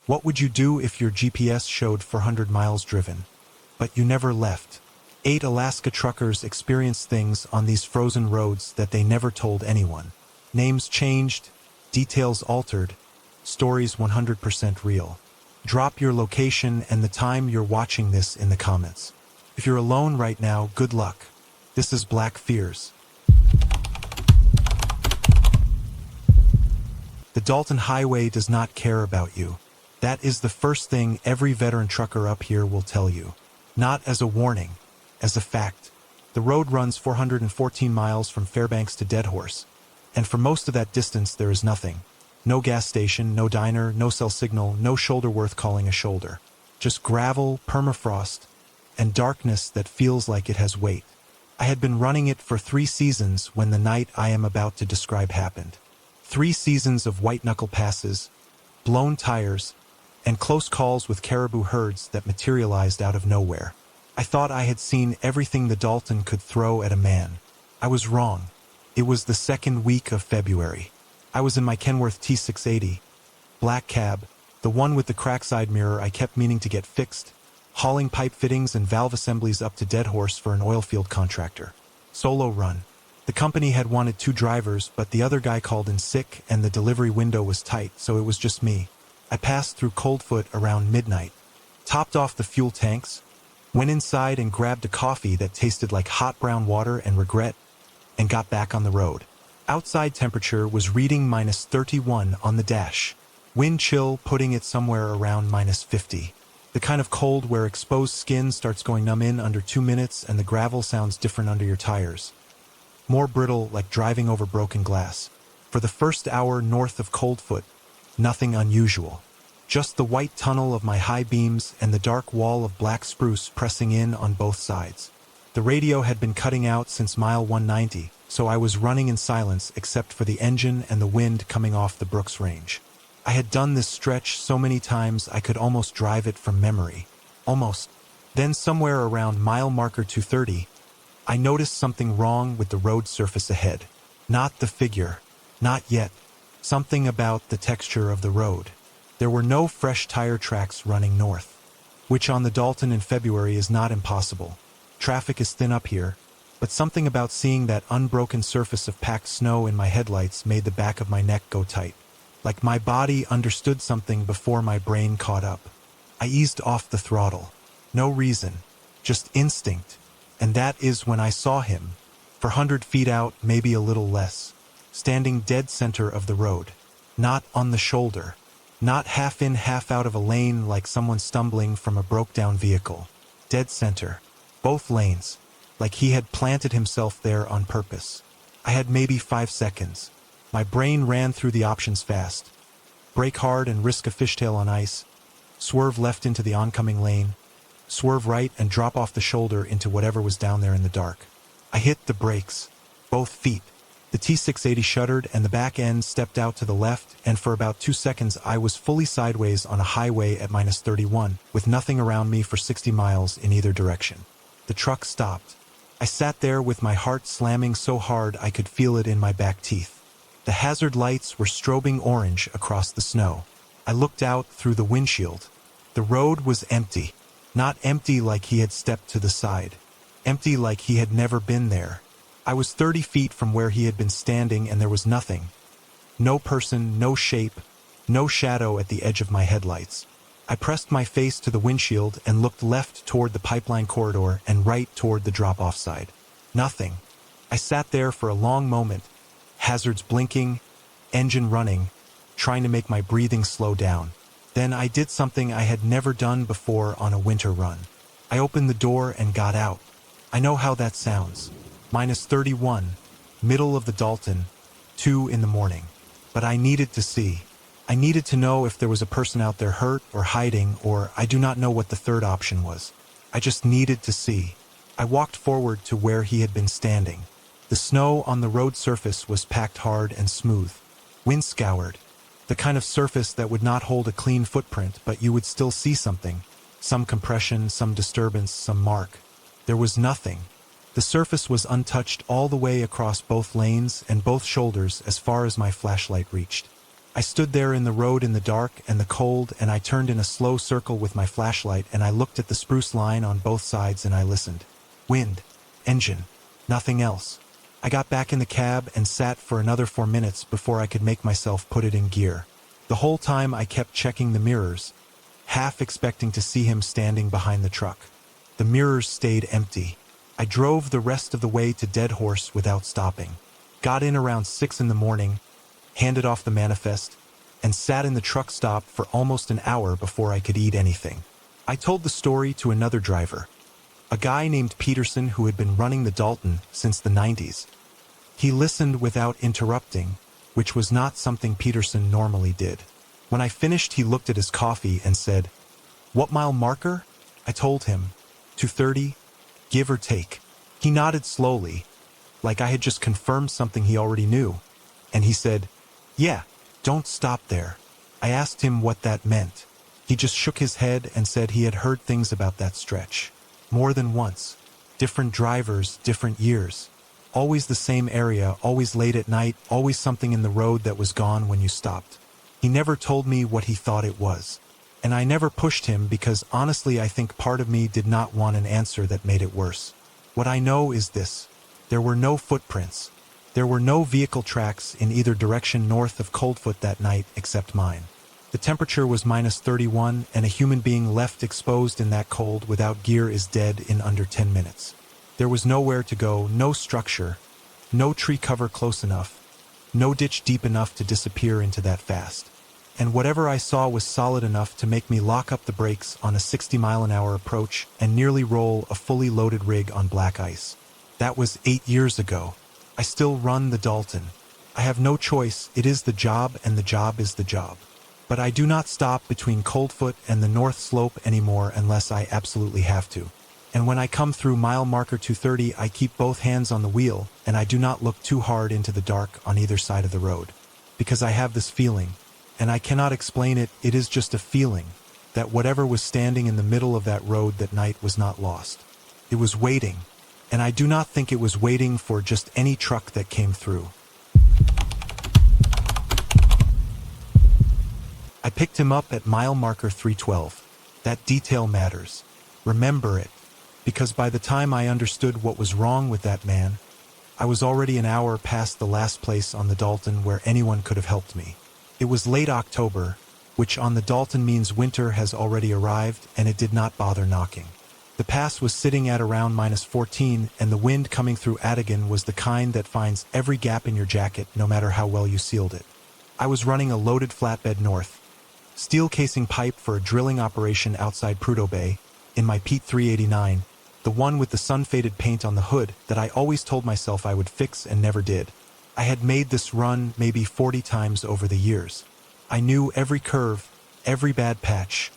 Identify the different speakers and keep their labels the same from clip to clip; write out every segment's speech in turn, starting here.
Speaker 1: What would you do if your GPS showed 400 miles driven, but you never left? 8 Alaska truckers experienced things on these frozen roads that they never told anyone. Names changed, details altered, stories 100% real. Drop your location and the time you're watching this in the comments. If you're alone right now, good luck. This is Black Fears. The Dalton Highway does not care about you. That is the first thing every veteran trucker up here will tell you. Not as a warning, as a fact. The road runs 414 miles from Fairbanks to Deadhorse, and for most of that distance there is nothing. No gas station, no diner, no cell signal, no shoulder worth calling a shoulder. Just gravel, permafrost, and darkness that feels like it has weight. I had been running it for 3 seasons when the night I am about to describe happened. 3 seasons of white-knuckle passes, blown tires, and close calls with caribou herds that materialized out of nowhere. I thought I had seen everything the Dalton could throw at a man. I was wrong. It was the second week of February. I was in my Kenworth T680, black cab, the one with the cracked side mirror I kept meaning to get fixed, hauling pipe fittings and valve assemblies up to Deadhorse for an oilfield contractor. Solo run. The company had wanted 2 drivers, but the other guy called in sick and the delivery window was tight, so it was just me. I passed through Coldfoot around midnight, topped off the fuel tanks, went inside and grabbed a coffee that tasted like hot brown water and regret, and got back on the road. Outside temperature was reading -31 on the dash. Wind chill putting it somewhere around -50. The kind of cold where exposed skin starts going numb in under 2 minutes and the gravel sounds different under your tires. More brittle, like driving over broken glass. For the first hour north of Coldfoot, nothing unusual. Just the white tunnel of my high beams and the dark wall of black spruce pressing in on both sides. The radio had been cutting out since mile 190, so I was running in silence except for the engine and the wind coming off the Brooks Range. I had done this stretch so many times I could almost drive it from memory. Almost. Then somewhere around mile marker 230, I noticed something wrong with the road surface ahead. Not the figure. Not yet. Something about the texture of the road. There were no fresh tire tracks running north, which on the Dalton in February is not impossible. Traffic is thin up here, but something about seeing that unbroken surface of packed snow in my headlights made the back of my neck go tight. Like my body understood something before my brain caught up. I eased off the throttle. No reason, just instinct. And that is when I saw him, 400 feet out, maybe a little less, standing dead center of the road. Not on the shoulder. Not half in, half out of a lane like someone stumbling from a broke-down vehicle. Dead center. Both lanes. Like he had planted himself there on purpose. I had maybe 5 seconds. My brain ran through the options fast. Brake hard and risk a fishtail on ice. Swerve left into the oncoming lane. Swerve right and drop off the shoulder into whatever was down there in the dark. I hit the brakes. Both feet. The T680 shuddered and the back end stepped out to the left, and for about 2 seconds I was fully sideways on a highway at -31, with nothing around me for 60 miles in either direction. The truck stopped. I sat there with my heart slamming so hard I could feel it in my back teeth. The hazard lights were strobing orange across the snow. I looked out through the windshield. The road was empty. Not empty like he had stepped to the side. Empty like he had never been there. I was 30 feet from where he had been standing and there was nothing. No person, no shape, no shadow at the edge of my headlights. I pressed my face to the windshield and looked left toward the pipeline corridor and right toward the drop-off side. Nothing. I sat there for a long moment, hazards blinking, engine running, trying to make my breathing slow down. Then I did something I had never done before on a winter run. I opened the door and got out. I know how that sounds. -31, middle of the Dalton, 2 in the morning. But I needed to see. I needed to know if there was a person out there hurt or hiding, or I do not know what the third option was. I just needed to see. I walked forward to where he had been standing. The snow on the road surface was packed hard and smooth, wind-scoured, the kind of surface that would not hold a clean footprint, but you would still see something, some compression, some disturbance, some mark. There was nothing. The surface was untouched all the way across both lanes and both shoulders as far as my flashlight reached. I stood there in the road in the dark and the cold, and I turned in a slow circle with my flashlight, and I looked at the spruce line on both sides and I listened. Wind, engine, nothing else. I got back in the cab and sat for another 4 minutes before I could make myself put it in gear. The whole time I kept checking the mirrors, half expecting to see him standing behind the truck. The mirrors stayed empty. I drove the rest of the way to Dead Horse without stopping. Got in around 6 in the morning, handed off the manifest, and sat in the truck stop for almost an hour before I could eat anything. I told the story to another driver, a guy named Peterson who had been running the Dalton since the 90s. He listened without interrupting, which was not something Peterson normally did. When I finished, he looked at his coffee and said, "What mile marker?" I told him, 230, give or take. He nodded slowly, like I had just confirmed something he already knew, and he said, "Yeah, don't stop there." I asked him what that meant. He just shook his head and said he had heard things about that stretch. More than once. Different drivers, different years. Always the same area, always late at night, always something in the road that was gone when you stopped. He never told me what he thought it was. And I never pushed him because honestly I think part of me did not want an answer that made it worse. What I know is this. There were no footprints. There were no vehicle tracks in either direction north of Coldfoot that night except mine. The temperature was -31, and a human being left exposed in that cold without gear is dead in under 10 minutes. There was nowhere to go, no structure, no tree cover close enough, no ditch deep enough to disappear into that fast. And whatever I saw was solid enough to make me lock up the brakes on a 60-mile-an-hour approach and nearly roll a fully loaded rig on black ice. That was 8 years ago. I still run the Dalton. I have no choice, it is the job and the job is the job. But I do not stop between Coldfoot and the North Slope anymore unless I absolutely have to. And when I come through mile marker 230, I keep both hands on the wheel, and I do not look too hard into the dark on either side of the road. Because I have this feeling, and I cannot explain it, it is just a feeling, that whatever was standing in the middle of that road that night was not lost. It was waiting, and I do not think it was waiting for just any truck that came through. I picked him up at mile marker 312. That detail matters. Remember it. Because by the time I understood what was wrong with that man, I was already an hour past the last place on the Dalton where anyone could have helped me. It was late October, which on the Dalton means winter has already arrived, and it did not bother knocking. The pass was sitting at around -14, and the wind coming through Adigan was the kind that finds every gap in your jacket no matter how well you sealed it. I was running a loaded flatbed north, steel casing pipe for a drilling operation outside Prudhoe Bay, in my Pete 389, the one with the sun-faded paint on the hood that I always told myself I would fix and never did. I had made this run maybe 40 times over the years. I knew every curve, every bad patch,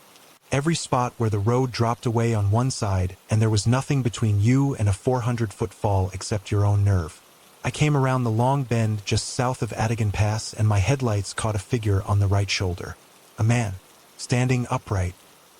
Speaker 1: every spot where the road dropped away on one side and there was nothing between you and a 400-foot fall except your own nerve. I came around the long bend just south of Adigan Pass and my headlights caught a figure on the right shoulder. A man, standing upright.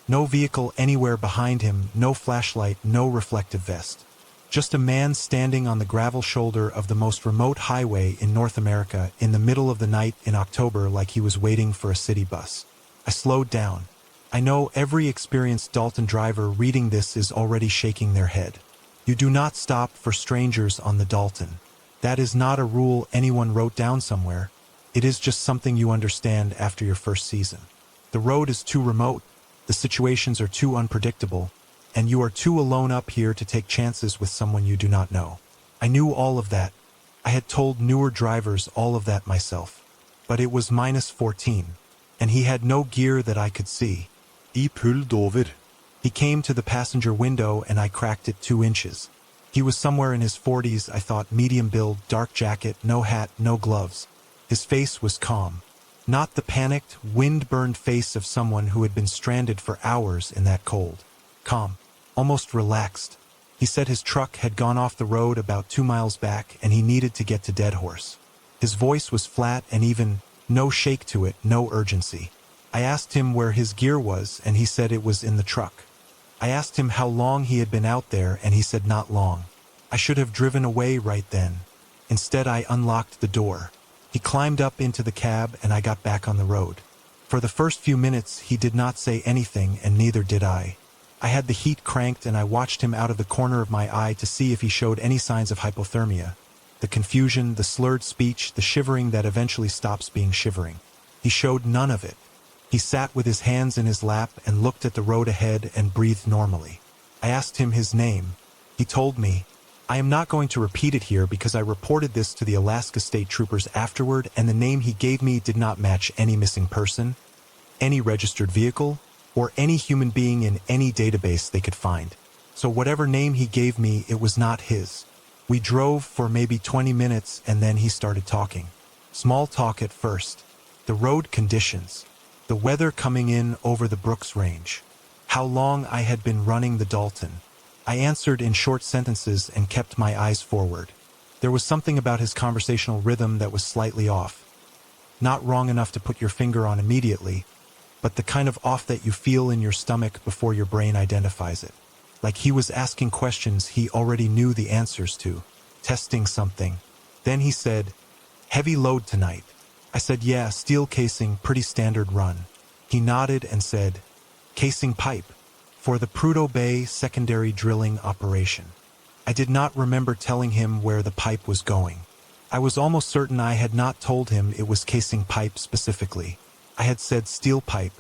Speaker 1: No vehicle anywhere behind him, no flashlight, no reflective vest. Just a man standing on the gravel shoulder of the most remote highway in North America in the middle of the night in October like he was waiting for a city bus. I slowed down. I know every experienced Dalton driver reading this is already shaking their head. You do not stop for strangers on the Dalton. That is not a rule anyone wrote down somewhere. It is just something you understand after your first season. The road is too remote. The situations are too unpredictable, and you are too alone up here to take chances with someone you do not know. I knew all of that. I had told newer drivers all of that myself. But it was -14, and he had no gear that I could see. I pulled over. He came to the passenger window and I cracked it 2 inches. He was somewhere in his 40s, I thought, medium build, dark jacket, no hat, no gloves. His face was calm. Not the panicked, wind-burned face of someone who had been stranded for hours in that cold. Calm, almost relaxed. He said his truck had gone off the road about 2 miles back and he needed to get to Dead Horse. His voice was flat and even, no shake to it, no urgency. I asked him where his gear was and he said it was in the truck. I asked him how long he had been out there and he said not long. I should have driven away right then. Instead I unlocked the door. He climbed up into the cab and I got back on the road. For the first few minutes, he did not say anything and neither did I. I had the heat cranked and I watched him out of the corner of my eye to see if he showed any signs of hypothermia. The confusion, the slurred speech, the shivering that eventually stops being shivering. He showed none of it. He sat with his hands in his lap and looked at the road ahead and breathed normally. I asked him his name. He told me. I am not going to repeat it here because I reported this to the Alaska State Troopers afterward, and the name he gave me did not match any missing person, any registered vehicle, or any human being in any database they could find. So whatever name he gave me, it was not his. We drove for maybe 20 minutes and then he started talking. Small talk at first. The road conditions. The weather coming in over the Brooks Range. How long I had been running the Dalton. I answered in short sentences and kept my eyes forward. There was something about his conversational rhythm that was slightly off. Not wrong enough to put your finger on immediately, but the kind of off that you feel in your stomach before your brain identifies it. Like he was asking questions he already knew the answers to, testing something. Then he said, "Heavy load tonight." I said, "Yeah, steel casing, pretty standard run." He nodded and said, "Casing pipe, for the Prudhoe Bay secondary drilling operation." I did not remember telling him where the pipe was going. I was almost certain I had not told him it was casing pipe specifically. I had said steel pipe.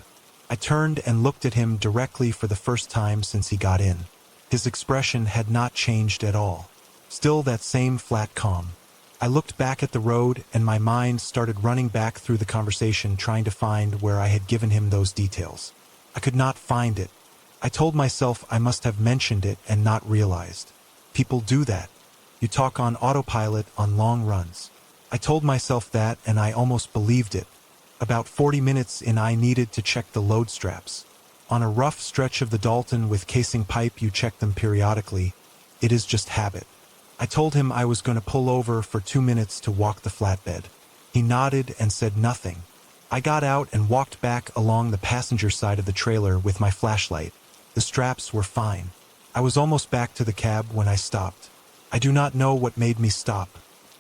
Speaker 1: I turned and looked at him directly for the first time since he got in. His expression had not changed at all. Still that same flat calm. I looked back at the road and my mind started running back through the conversation trying to find where I had given him those details. I could not find it. I told myself I must have mentioned it and not realized. People do that. You talk on autopilot on long runs. I told myself that and I almost believed it. About 40 minutes in I needed to check the load straps. On a rough stretch of the Dalton with casing pipe you check them periodically. It is just habit. I told him I was going to pull over for 2 minutes to walk the flatbed. He nodded and said nothing. I got out and walked back along the passenger side of the trailer with my flashlight. The straps were fine. I was almost back to the cab when I stopped. I do not know what made me stop.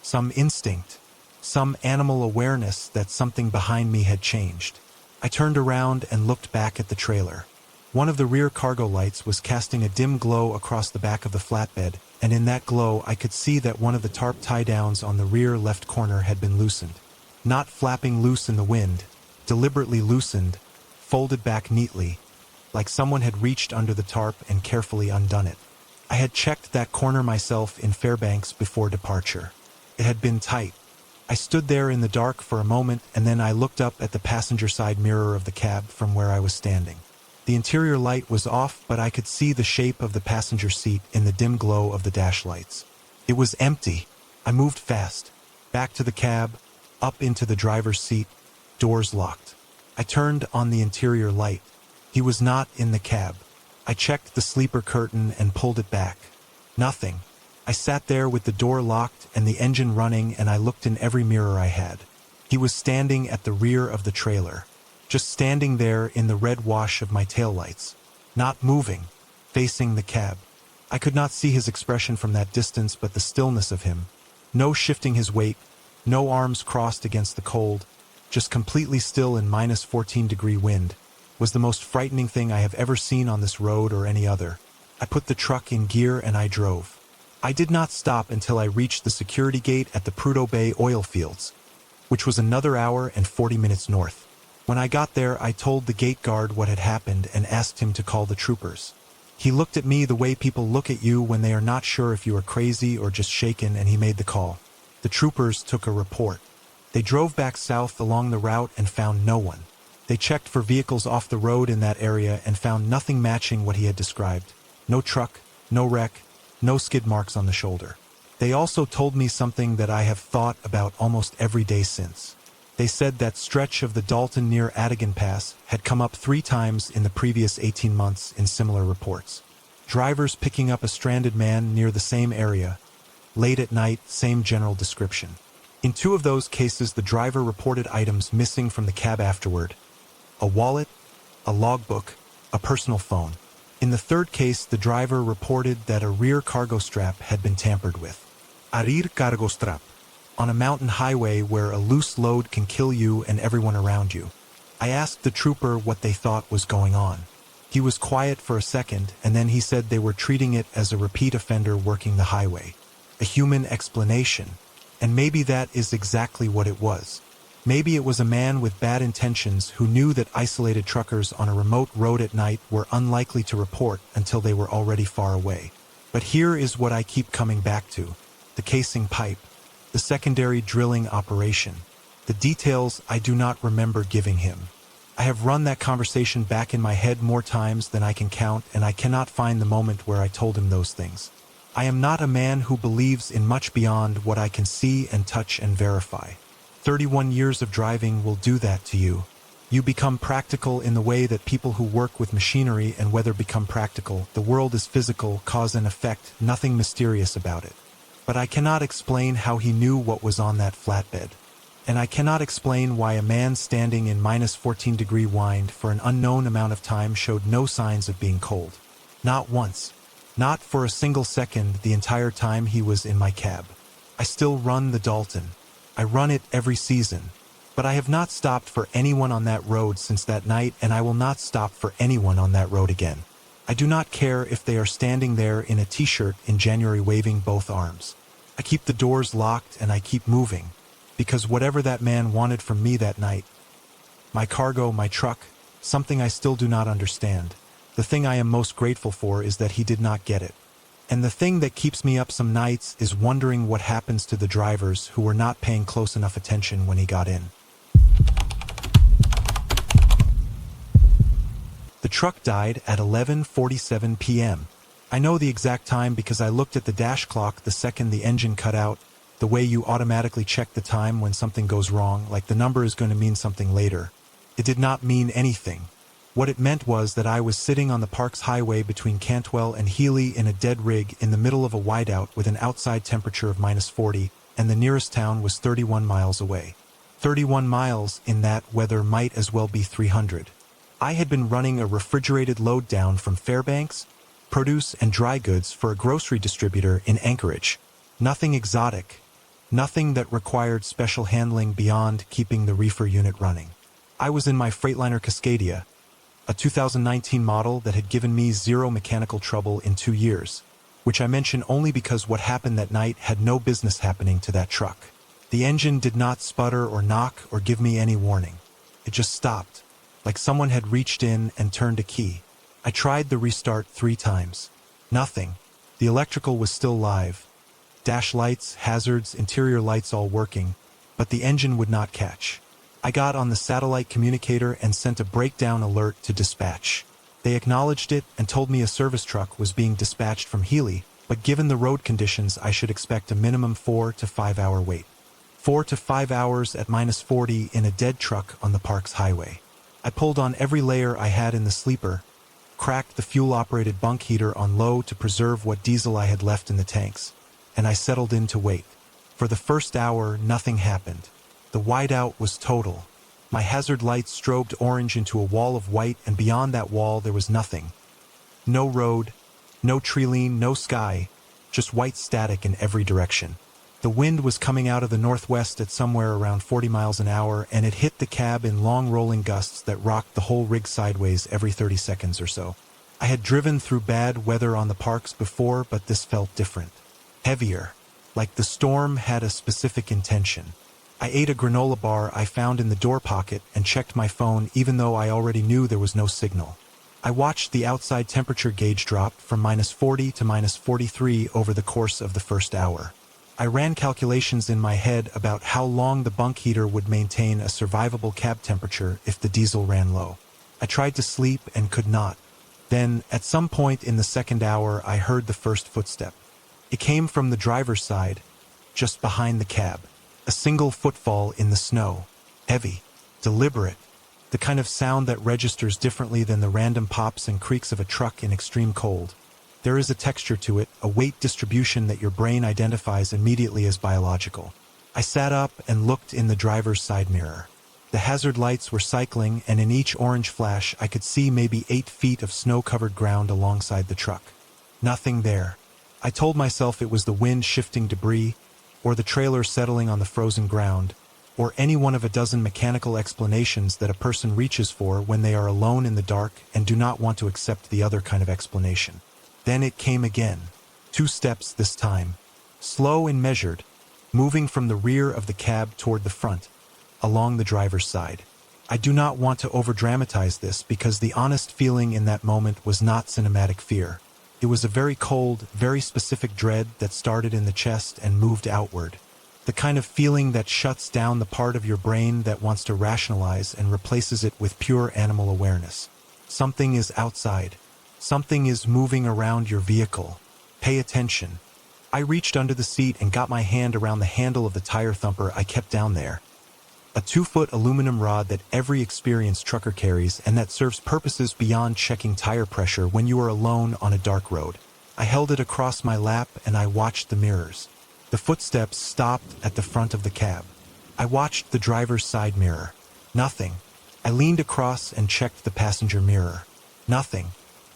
Speaker 1: Some instinct. Some animal awareness that something behind me had changed. I turned around and looked back at the trailer. One of the rear cargo lights was casting a dim glow across the back of the flatbed, and in that glow I could see that one of the tarp tie-downs on the rear left corner had been loosened. Not flapping loose in the wind, deliberately loosened, folded back neatly, like someone had reached under the tarp and carefully undone it. I had checked that corner myself in Fairbanks before departure. It had been tight. I stood there in the dark for a moment and then I looked up at the passenger side mirror of the cab from where I was standing. The interior light was off, but I could see the shape of the passenger seat in the dim glow of the dash lights. It was empty. I moved fast. Back to the cab, up into the driver's seat, doors locked. I turned on the interior light. He was not in the cab. I checked the sleeper curtain and pulled it back. Nothing. I sat there with the door locked and the engine running and I looked in every mirror I had. He was standing at the rear of the trailer. Just standing there in the red wash of my taillights. Not moving. Facing the cab. I could not see his expression from that distance but the stillness of him. No shifting his weight. No arms crossed against the cold. Just completely still in minus 14-degree wind. Was the most frightening thing I have ever seen on this road or any other. I put the truck in gear and I drove. I did not stop until I reached the security gate at the Prudhoe Bay oil fields, which was another hour and 40 minutes north. When I got there, I told the gate guard what had happened and asked him to call the troopers. He looked at me the way people look at you when they are not sure if you are crazy or just shaken, and he made the call. The troopers took a report. They drove back south along the route and found no one. They checked for vehicles off the road in that area and found nothing matching what he had described. No truck, no wreck, no skid marks on the shoulder. They also told me something that I have thought about almost every day since. They said that stretch of the Dalton near Adigan Pass had come up 3 times in the previous 18 months in similar reports. Drivers picking up a stranded man near the same area. Late at night, same general description. In 2 of those cases, the driver reported items missing from the cab afterward. A wallet, a logbook, a personal phone. In the 3rd case, the driver reported that a rear cargo strap had been tampered with. A rear cargo strap. on a mountain highway where a loose load can kill you and everyone around you. I asked the trooper what they thought was going on. He was quiet for a second, and then he said they were treating it as a repeat offender working the highway. A human explanation. And maybe that is exactly what it was. Maybe it was a man with bad intentions who knew that isolated truckers on a remote road at night were unlikely to report until they were already far away. But here is what I keep coming back to. The casing pipe. The secondary drilling operation. The details I do not remember giving him. I have run that conversation back in my head more times than I can count, and I cannot find the moment where I told him those things. I am not a man who believes in much beyond what I can see and touch and verify. 31 years of driving will do that to you. You become practical in the way that people who work with machinery and weather become practical. The world is physical, cause and effect, nothing mysterious about it. But I cannot explain how he knew what was on that flatbed. And I cannot explain why a man standing in -14-degree wind for an unknown amount of time showed no signs of being cold. Not once. Not for a single second the entire time he was in my cab. I still run the Dalton. I run it every season. But I have not stopped for anyone on that road since that night, and I will not stop for anyone on that road again. I do not care if they are standing there in a t-shirt in January waving both arms. I keep the doors locked and I keep moving, because whatever that man wanted from me that night, my cargo, my truck, something I still do not understand. The thing I am most grateful for is that he did not get it. And the thing that keeps me up some nights is wondering what happens to the drivers who were not paying close enough attention when he got in. The truck died at 11:47 p.m. I know the exact time because I looked at the dash clock the second the engine cut out, the way you automatically check the time when something goes wrong, like the number is going to mean something later. It did not mean anything. What it meant was that I was sitting on the Parks Highway between Cantwell and Healy in a dead rig in the middle of a whiteout with an outside temperature of -40, and the nearest town was 31 miles away. 31 miles in that weather might as well be 300. I had been running a refrigerated load down from Fairbanks, produce and dry goods for a grocery distributor in Anchorage. Nothing exotic. Nothing that required special handling beyond keeping the reefer unit running. I was in my Freightliner Cascadia, a 2019 model that had given me zero mechanical trouble in 2 years, which I mention only because what happened that night had no business happening to that truck. The engine did not sputter or knock or give me any warning. It just stopped, like someone had reached in and turned a key. I tried the restart 3 times. Nothing. The electrical was still live. Dash lights, hazards, interior lights all working, but the engine would not catch. I got on the satellite communicator and sent a breakdown alert to dispatch. They acknowledged it and told me a service truck was being dispatched from Healy, but given the road conditions I should expect a minimum 4 to 5 hour wait. 4 to 5 hours at -40 in a dead truck on the Parks Highway. I pulled on every layer I had in the sleeper, cracked the fuel-operated bunk heater on low to preserve what diesel I had left in the tanks, and I settled in to wait. For the first hour, nothing happened. The whiteout was total. My hazard lights strobed orange into a wall of white, and beyond that wall there was nothing. No road, no tree line, no sky, just white static in every direction. The wind was coming out of the northwest at somewhere around 40 miles an hour, and it hit the cab in long rolling gusts that rocked the whole rig sideways every 30 seconds or so. I had driven through bad weather on the Parks before, but this felt different. Heavier, like the storm had a specific intention. I ate a granola bar I found in the door pocket and checked my phone even though I already knew there was no signal. I watched the outside temperature gauge drop from -40 to -43 over the course of the first hour. I ran calculations in my head about how long the bunk heater would maintain a survivable cab temperature if the diesel ran low. I tried to sleep and could not. Then, at some point in the second hour, I heard the first footstep. It came from the driver's side, just behind the cab. A single footfall in the snow. Heavy. Deliberate. The kind of sound that registers differently than the random pops and creaks of a truck in extreme cold. There is a texture to it, a weight distribution that your brain identifies immediately as biological. I sat up and looked in the driver's side mirror. The hazard lights were cycling, and in each orange flash I could see maybe 8 feet of snow-covered ground alongside the truck. Nothing there. I told myself it was the wind shifting debris, or the trailer settling on the frozen ground, or any one of a dozen mechanical explanations that a person reaches for when they are alone in the dark and do not want to accept the other kind of explanation. Then it came again. 2 steps this time, slow and measured, moving from the rear of the cab toward the front, along the driver's side. I do not want to overdramatize this because the honest feeling in that moment was not cinematic fear. It was a very cold, very specific dread that started in the chest and moved outward. The kind of feeling that shuts down the part of your brain that wants to rationalize and replaces it with pure animal awareness. Something is outside. Something is moving around your vehicle. Pay attention. I reached under the seat and got my hand around the handle of the tire thumper I kept down there. A 2-foot aluminum rod that every experienced trucker carries and that serves purposes beyond checking tire pressure when you are alone on a dark road. I held it across my lap and I watched the mirrors. The footsteps stopped at the front of the cab. I watched the driver's side mirror. Nothing. I leaned across and checked the passenger mirror. Nothing.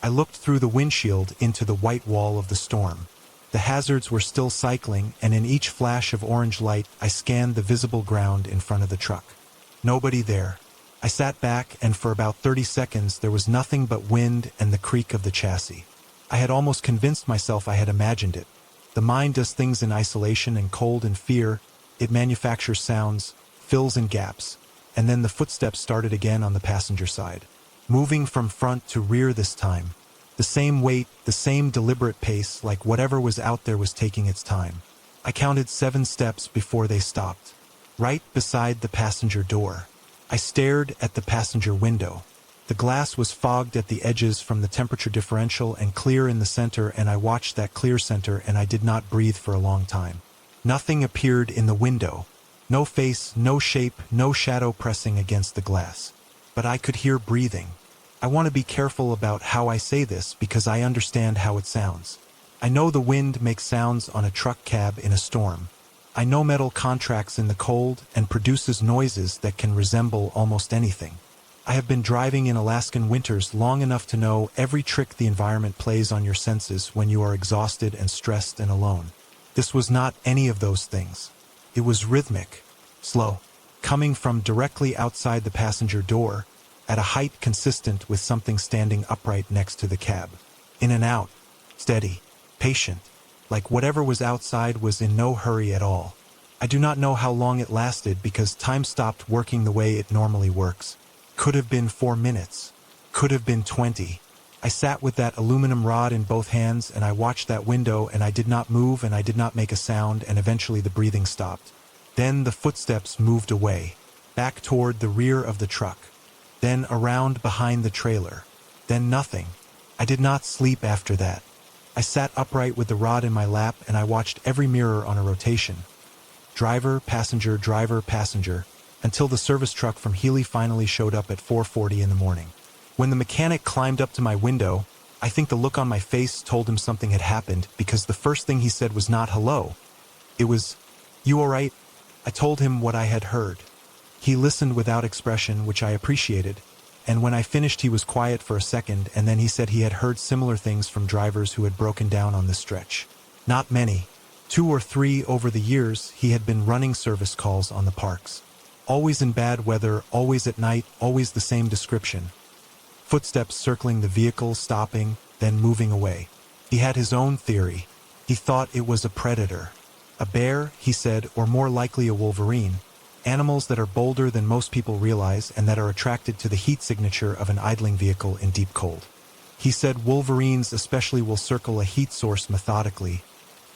Speaker 1: I looked through the windshield into the white wall of the storm. The hazards were still cycling, and in each flash of orange light, I scanned the visible ground in front of the truck. Nobody there. I sat back, and for about 30 seconds there was nothing but wind and the creak of the chassis. I had almost convinced myself I had imagined it. The mind does things in isolation and cold and fear. It manufactures sounds, fills in gaps, and then the footsteps started again on the passenger side. Moving from front to rear this time. The same weight, the same deliberate pace, like whatever was out there was taking its time. I counted 7 steps before they stopped. Right beside the passenger door. I stared at the passenger window. The glass was fogged at the edges from the temperature differential and clear in the center, and I watched that clear center and I did not breathe for a long time. Nothing appeared in the window. No face, no shape, no shadow pressing against the glass. But I could hear breathing. I want to be careful about how I say this because I understand how it sounds. I know the wind makes sounds on a truck cab in a storm. I know metal contracts in the cold and produces noises that can resemble almost anything. I have been driving in Alaskan winters long enough to know every trick the environment plays on your senses when you are exhausted and stressed and alone. This was not any of those things. It was rhythmic, slow, coming from directly outside the passenger door, at a height consistent with something standing upright next to the cab. In and out, steady, patient, like whatever was outside was in no hurry at all. I do not know how long it lasted because time stopped working the way it normally works. Could have been 4 minutes. Could have been 20. I sat with that aluminum rod in both hands and I watched that window and I did not move and I did not make a sound and eventually the breathing stopped. Then the footsteps moved away, back toward the rear of the truck. Then around behind the trailer. Then nothing. I did not sleep after that. I sat upright with the rod in my lap and I watched every mirror on a rotation. Driver, passenger, until the service truck from Healy finally showed up at 4:40 in the morning. When the mechanic climbed up to my window, I think the look on my face told him something had happened because the first thing he said was not hello. It was, "You all right?" I told him what I had heard. He listened without expression, which I appreciated, and when I finished he was quiet for a second, and then he said he had heard similar things from drivers who had broken down on this stretch. Not many. 2 or 3 over the years he had been running service calls on the parks. Always in bad weather, always at night, always the same description. Footsteps circling the vehicle, stopping, then moving away. He had his own theory. He thought it was a predator. A bear, he said, or more likely a wolverine. Animals that are bolder than most people realize and that are attracted to the heat signature of an idling vehicle in deep cold. He said wolverines especially will circle a heat source methodically,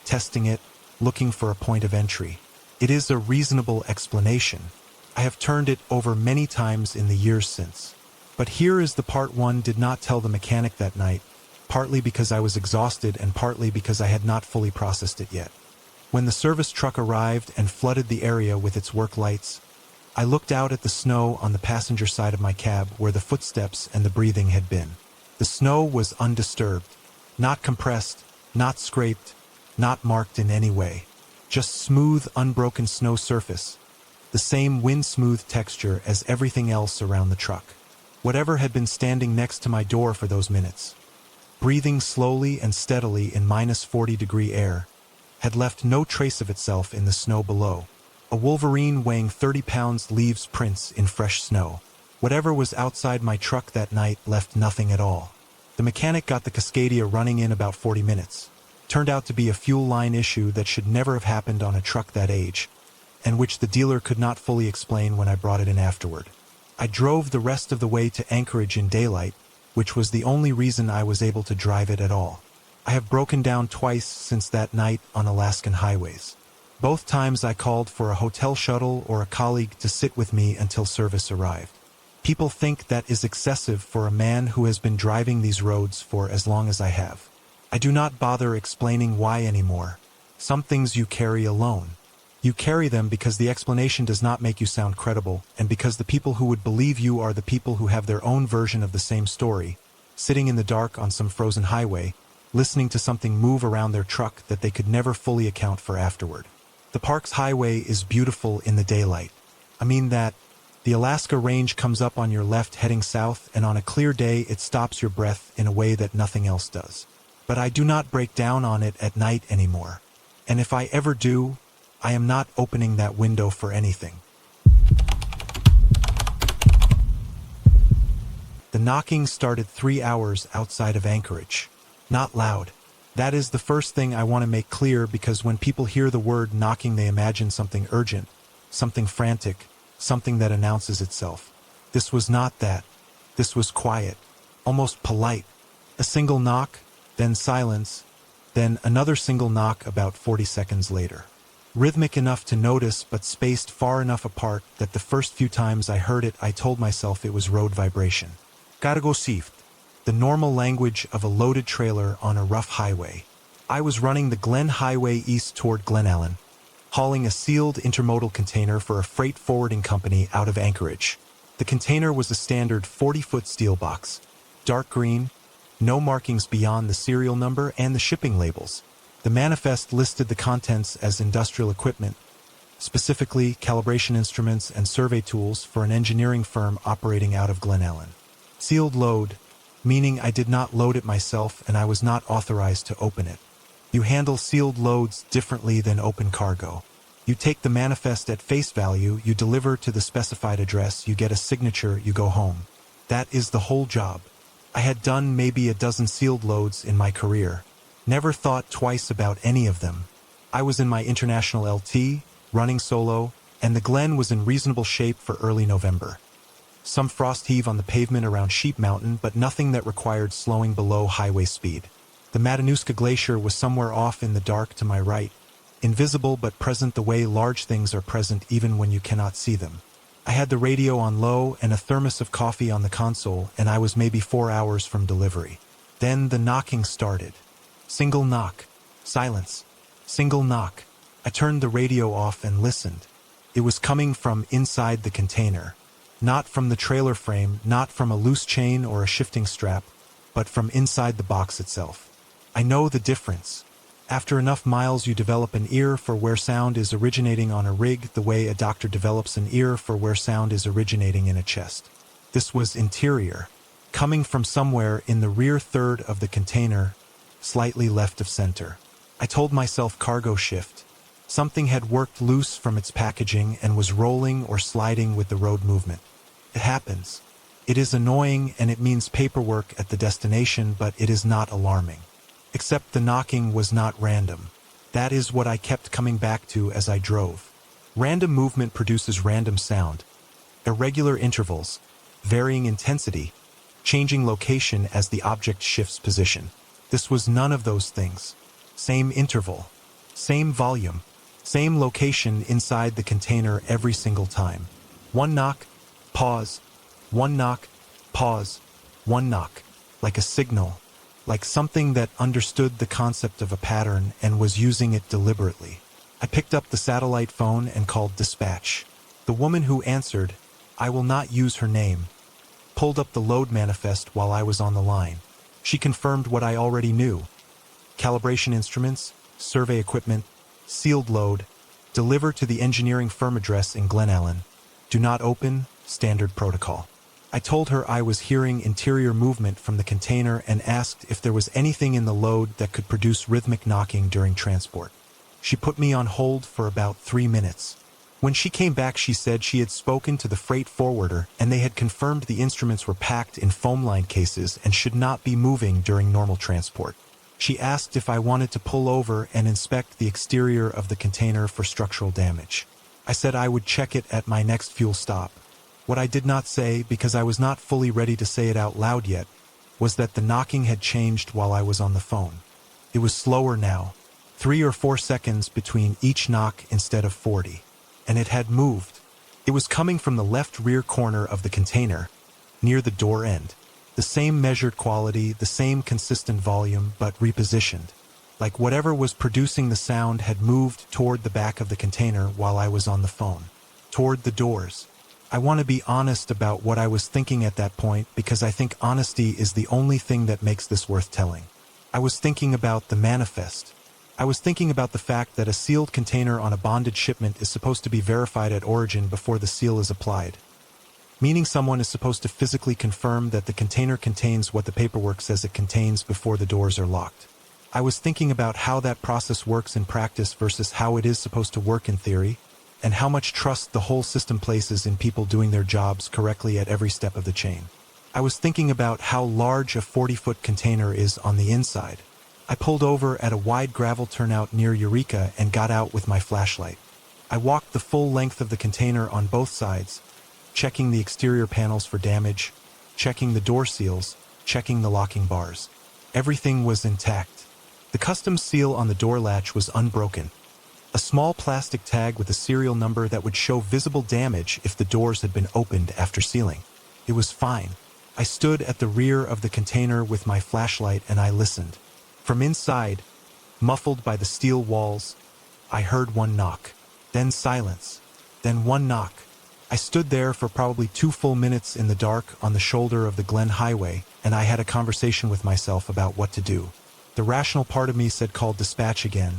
Speaker 1: testing it, looking for a point of entry. It is a reasonable explanation. I have turned it over many times in the years since. But here is the part one did not tell the mechanic that night, partly because I was exhausted and partly because I had not fully processed it yet. When the service truck arrived and flooded the area with its work lights, I looked out at the snow on the passenger side of my cab where the footsteps and the breathing had been. The snow was undisturbed, not compressed, not scraped, not marked in any way. Just smooth, unbroken snow surface, the same wind-smooth texture as everything else around the truck. Whatever had been standing next to my door for those minutes. Breathing slowly and steadily in -40-degree air. had left no trace of itself in the snow below. A wolverine weighing 30 pounds leaves prints in fresh snow. Whatever was outside my truck that night left nothing at all. The mechanic got the Cascadia running in about 40 minutes. Turned out to be a fuel line issue that should never have happened on a truck that age, and which the dealer could not fully explain when I brought it in afterward. I drove the rest of the way to Anchorage in daylight, which was the only reason I was able to drive it at all. I have broken down twice since that night on Alaskan highways. Both times I called for a hotel shuttle or a colleague to sit with me until service arrived. People think that is excessive for a man who has been driving these roads for as long as I have. I do not bother explaining why anymore. Some things you carry alone. You carry them because the explanation does not make you sound credible, and because the people who would believe you are the people who have their own version of the same story, sitting in the dark on some frozen highway, listening to something move around their truck that they could never fully account for afterward. The Parks Highway is beautiful in the daylight. I mean that. The Alaska Range comes up on your left heading south, and on a clear day it stops your breath in a way that nothing else does. But I do not break down on it at night anymore. And if I ever do, I am not opening that window for anything. The knocking started 3 hours outside of Anchorage. Not loud. That is the first thing I want to make clear, because when people hear the word knocking they imagine something urgent, something frantic, something that announces itself. This was not that. This was quiet, almost polite. A single knock, then silence, then another single knock about 40 seconds later. Rhythmic enough to notice, but spaced far enough apart that the first few times I heard it I told myself it was road vibration. Gotta go sift. The normal language of a loaded trailer on a rough highway. I was running the Glen Highway east toward Glen Ellen, hauling a sealed intermodal container for a freight forwarding company out of Anchorage. The container was a standard 40-foot steel box, dark green, no markings beyond the serial number and the shipping labels. The manifest listed the contents as industrial equipment, specifically calibration instruments and survey tools for an engineering firm operating out of Glen Ellen. Sealed load, meaning I did not load it myself and I was not authorized to open it. You handle sealed loads differently than open cargo. You take the manifest at face value, you deliver to the specified address, you get a signature, you go home. That is the whole job. I had done maybe a dozen sealed loads in my career. Never thought twice about any of them. I was in my international LT, running solo, and the Glen was in reasonable shape for early November. Some frost heave on the pavement around Sheep Mountain, but nothing that required slowing below highway speed. The Matanuska Glacier was somewhere off in the dark to my right, invisible but present the way large things are present even when you cannot see them. I had the radio on low and a thermos of coffee on the console, and I was maybe 4 hours from delivery. Then the knocking started. Single knock. Silence. Single knock. I turned the radio off and listened. It was coming from inside the container. Not from the trailer frame, not from a loose chain or a shifting strap, but from inside the box itself. I know the difference. After enough miles you develop an ear for where sound is originating on a rig, the way a doctor develops an ear for where sound is originating in a chest. This was interior, coming from somewhere in the rear third of the container, slightly left of center. I told myself cargo shift. Something had worked loose from its packaging and was rolling or sliding with the road movement. It happens. It is annoying and it means paperwork at the destination, but it is not alarming. Except the knocking was not random. That is what I kept coming back to as I drove. Random movement produces random sound. Irregular intervals, varying intensity, changing location as the object shifts position. This was none of those things. Same interval, same volume, same location inside the container every single time. One knock, pause, one knock, pause, one knock, like a signal, like something that understood the concept of a pattern and was using it deliberately. I picked up the satellite phone and called dispatch. The woman who answered, I will not use her name, pulled up the load manifest while I was on the line. She confirmed what I already knew. Calibration instruments, survey equipment, sealed load, deliver to the engineering firm address in Glen Ellen. Do not open, standard protocol. I told her I was hearing interior movement from the container and asked if there was anything in the load that could produce rhythmic knocking during transport. She put me on hold for about 3 minutes. When she came back, she said she had spoken to the freight forwarder and they had confirmed the instruments were packed in foam-lined cases and should not be moving during normal transport. She asked if I wanted to pull over and inspect the exterior of the container for structural damage. I said I would check it at my next fuel stop. What I did not say, because I was not fully ready to say it out loud yet, was that the knocking had changed while I was on the phone. It was slower now, 3 or 4 seconds between each knock instead of 40. And it had moved. It was coming from the left rear corner of the container, near the door end. The same measured quality, the same consistent volume, but repositioned. Like whatever was producing the sound had moved toward the back of the container while I was on the phone. Toward the doors. I want to be honest about what I was thinking at that point because I think honesty is the only thing that makes this worth telling. I was thinking about the manifest. I was thinking about the fact that a sealed container on a bonded shipment is supposed to be verified at origin before the seal is applied. Meaning someone is supposed to physically confirm that the container contains what the paperwork says it contains before the doors are locked. I was thinking about how that process works in practice versus how it is supposed to work in theory, and how much trust the whole system places in people doing their jobs correctly at every step of the chain. I was thinking about how large a 40-foot container is on the inside. I pulled over at a wide gravel turnout near Eureka and got out with my flashlight. I walked the full length of the container on both sides, checking the exterior panels for damage, checking the door seals, checking the locking bars. Everything was intact. The customs seal on the door latch was unbroken. A small plastic tag with a serial number that would show visible damage if the doors had been opened after sealing. It was fine. I stood at the rear of the container with my flashlight and I listened. From inside, muffled by the steel walls, I heard one knock, then silence, then one knock. I stood there for probably 2 full minutes in the dark on the shoulder of the Glen Highway, and I had a conversation with myself about what to do. The rational part of me said call dispatch again,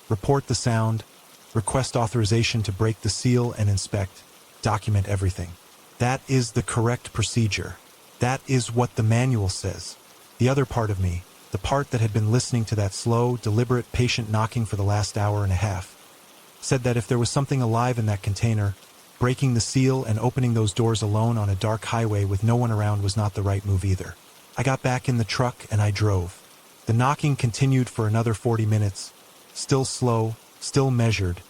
Speaker 1: report the sound, request authorization to break the seal and inspect, document everything. That is the correct procedure. That is what the manual says. The other part of me, the part that had been listening to that slow, deliberate, patient knocking for the last hour and a half, said that if there was something alive in that container, breaking the seal and opening those doors alone on a dark highway with no one around was not the right move either. I got back in the truck and I drove. The knocking continued for another 40 minutes, still slow, still measured,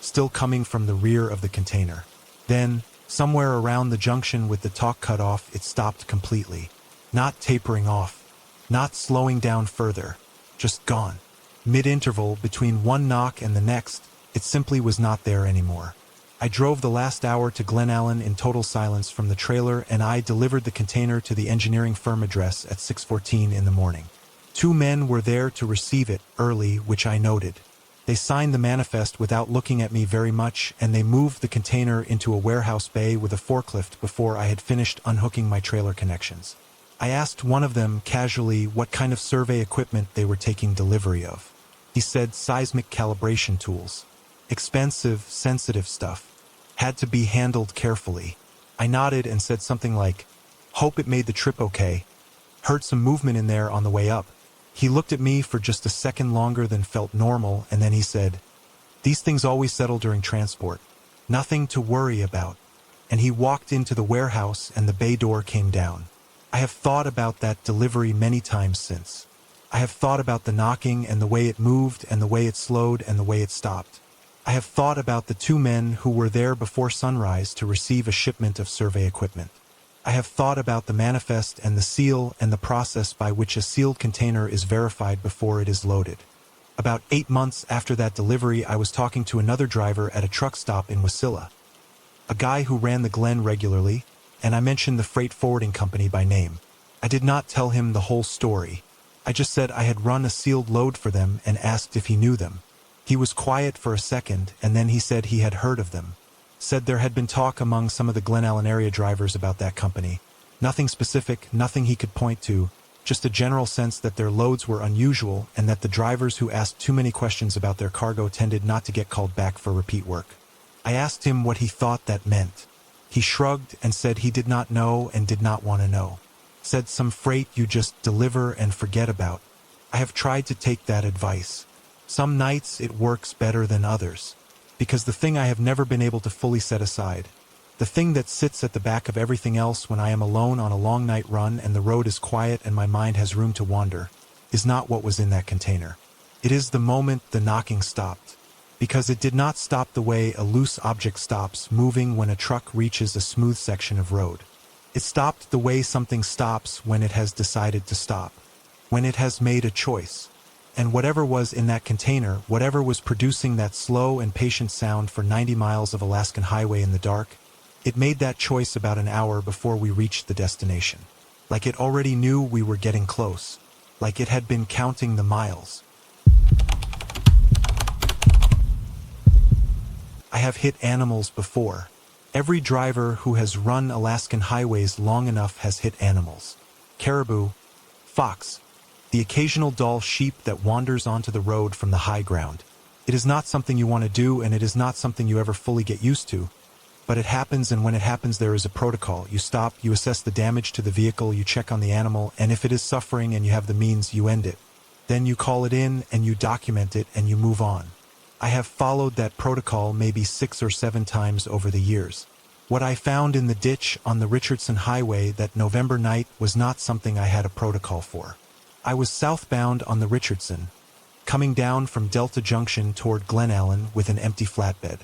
Speaker 1: still coming from the rear of the container. Then, somewhere around the junction with the talk cut off, it stopped completely, not tapering off. Not slowing down further, just gone. Mid-interval between one knock and the next, it simply was not there anymore. I drove the last hour to Glen Allen in total silence from the trailer and I delivered the container to the engineering firm address at 6:14 in the morning. 2 men were there to receive it early, which I noted. They signed the manifest without looking at me very much and they moved the container into a warehouse bay with a forklift before I had finished unhooking my trailer connections. I asked one of them casually what kind of survey equipment they were taking delivery of. He said seismic calibration tools. Expensive, sensitive stuff. Had to be handled carefully. I nodded and said something like, "Hope it made the trip okay. Heard some movement in there on the way up." He looked at me for just a second longer than felt normal and then he said, "These things always settle during transport. Nothing to worry about." And he walked into the warehouse and the bay door came down. I have thought about that delivery many times since. I have thought about the knocking and the way it moved and the way it slowed and the way it stopped. I have thought about the 2 men who were there before sunrise to receive a shipment of survey equipment. I have thought about the manifest and the seal and the process by which a sealed container is verified before it is loaded. About 8 months after that delivery, I was talking to another driver at a truck stop in Wasilla, a guy who ran the Glen regularly, and I mentioned the freight forwarding company by name. I did not tell him the whole story. I just said I had run a sealed load for them and asked if he knew them. He was quiet for a second, and then he said he had heard of them. Said there had been talk among some of the Glen Allen area drivers about that company. Nothing specific, nothing he could point to, just a general sense that their loads were unusual and that the drivers who asked too many questions about their cargo tended not to get called back for repeat work. I asked him what he thought that meant. He shrugged and said he did not know and did not want to know. Said some freight you just deliver and forget about. I have tried to take that advice. Some nights it works better than others. Because the thing I have never been able to fully set aside, the thing that sits at the back of everything else when I am alone on a long night run and the road is quiet and my mind has room to wander, is not what was in that container. It is the moment the knocking stopped. Because it did not stop the way a loose object stops moving when a truck reaches a smooth section of road. It stopped the way something stops when it has decided to stop. When it has made a choice. And whatever was in that container, whatever was producing that slow and patient sound for 90 miles of Alaskan highway in the dark, it made that choice about an hour before we reached the destination. Like it already knew we were getting close. Like it had been counting the miles. I have hit animals before. Every driver who has run Alaskan highways long enough has hit animals. Caribou, fox, the occasional dull sheep that wanders onto the road from the high ground. It is not something you want to do, and it is not something you ever fully get used to. But it happens, and when it happens there is a protocol. You stop, you assess the damage to the vehicle, you check on the animal, and if it is suffering and you have the means, you end it. Then you call it in, and you document it, and you move on. I have followed that protocol maybe 6 or 7 times over the years. What I found in the ditch on the Richardson Highway that November night was not something I had a protocol for. I was southbound on the Richardson, coming down from Delta Junction toward Glen Allen with an empty flatbed.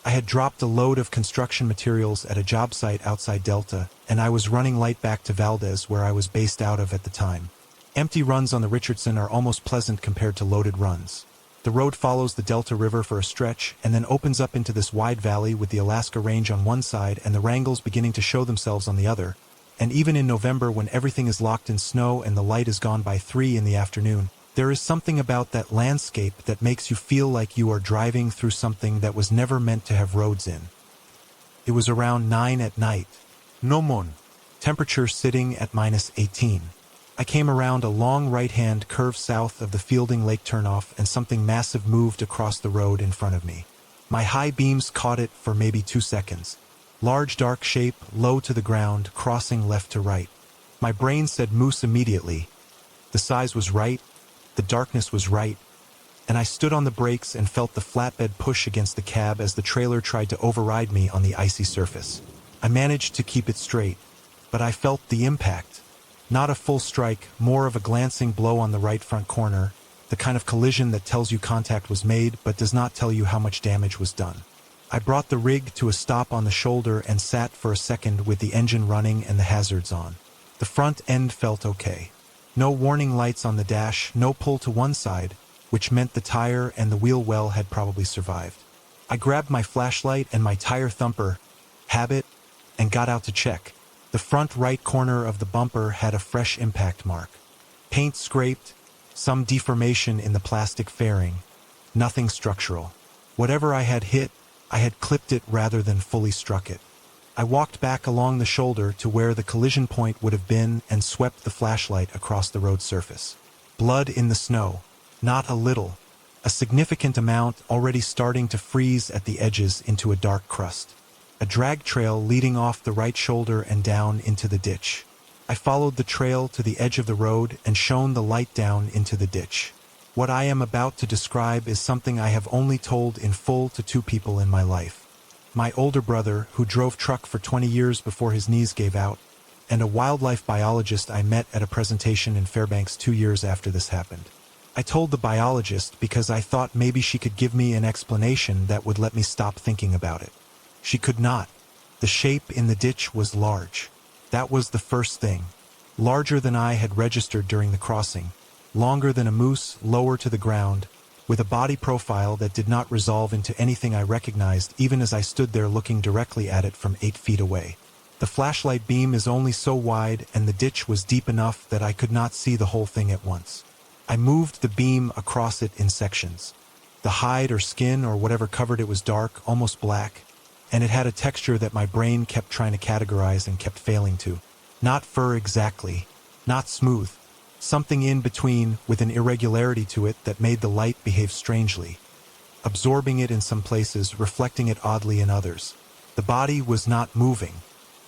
Speaker 1: I had dropped a load of construction materials at a job site outside Delta, and I was running light back to Valdez, where I was based out of at the time. Empty runs on the Richardson are almost pleasant compared to loaded runs. The road follows the Delta River for a stretch and then opens up into this wide valley with the Alaska Range on one side and the Wrangles beginning to show themselves on the other. And even in November, when everything is locked in snow and the light is gone by 3 in the afternoon, there is something about that landscape that makes you feel like you are driving through something that was never meant to have roads in. It was around 9 at night. No moon. Temperature sitting at -18. I came around a long right-hand curve south of the Fielding Lake turnoff and something massive moved across the road in front of me. My high beams caught it for maybe 2 seconds. Large dark shape, low to the ground, crossing left to right. My brain said moose immediately. The size was right, the darkness was right, and I stood on the brakes and felt the flatbed push against the cab as the trailer tried to override me on the icy surface. I managed to keep it straight, but I felt the impact. Not a full strike, more of a glancing blow on the right front corner, the kind of collision that tells you contact was made but does not tell you how much damage was done. I brought the rig to a stop on the shoulder and sat for a second with the engine running and the hazards on. The front end felt okay. No warning lights on the dash, no pull to one side, which meant the tire and the wheel well had probably survived. I grabbed my flashlight and my tire thumper, habit, and got out to check. The front right corner of the bumper had a fresh impact mark. Paint scraped, some deformation in the plastic fairing, nothing structural. Whatever I had hit, I had clipped it rather than fully struck it. I walked back along the shoulder to where the collision point would have been and swept the flashlight across the road surface. Blood in the snow. Not a little. A significant amount already starting to freeze at the edges into a dark crust. A drag trail leading off the right shoulder and down into the ditch. I followed the trail to the edge of the road and shone the light down into the ditch. What I am about to describe is something I have only told in full to 2 people in my life. My older brother, who drove truck for 20 years before his knees gave out, and a wildlife biologist I met at a presentation in Fairbanks 2 years after this happened. I told the biologist because I thought maybe she could give me an explanation that would let me stop thinking about it. She could not. The shape in the ditch was large. That was the first thing. Larger than I had registered during the crossing. Longer than a moose, lower to the ground, with a body profile that did not resolve into anything I recognized even as I stood there looking directly at it from 8 feet away. The flashlight beam is only so wide and the ditch was deep enough that I could not see the whole thing at once. I moved the beam across it in sections. The hide or skin or whatever covered it was dark, almost black, and it had a texture that my brain kept trying to categorize and kept failing to. Not fur exactly, not smooth. Something in between with an irregularity to it that made the light behave strangely, absorbing it in some places, reflecting it oddly in others. The body was not moving.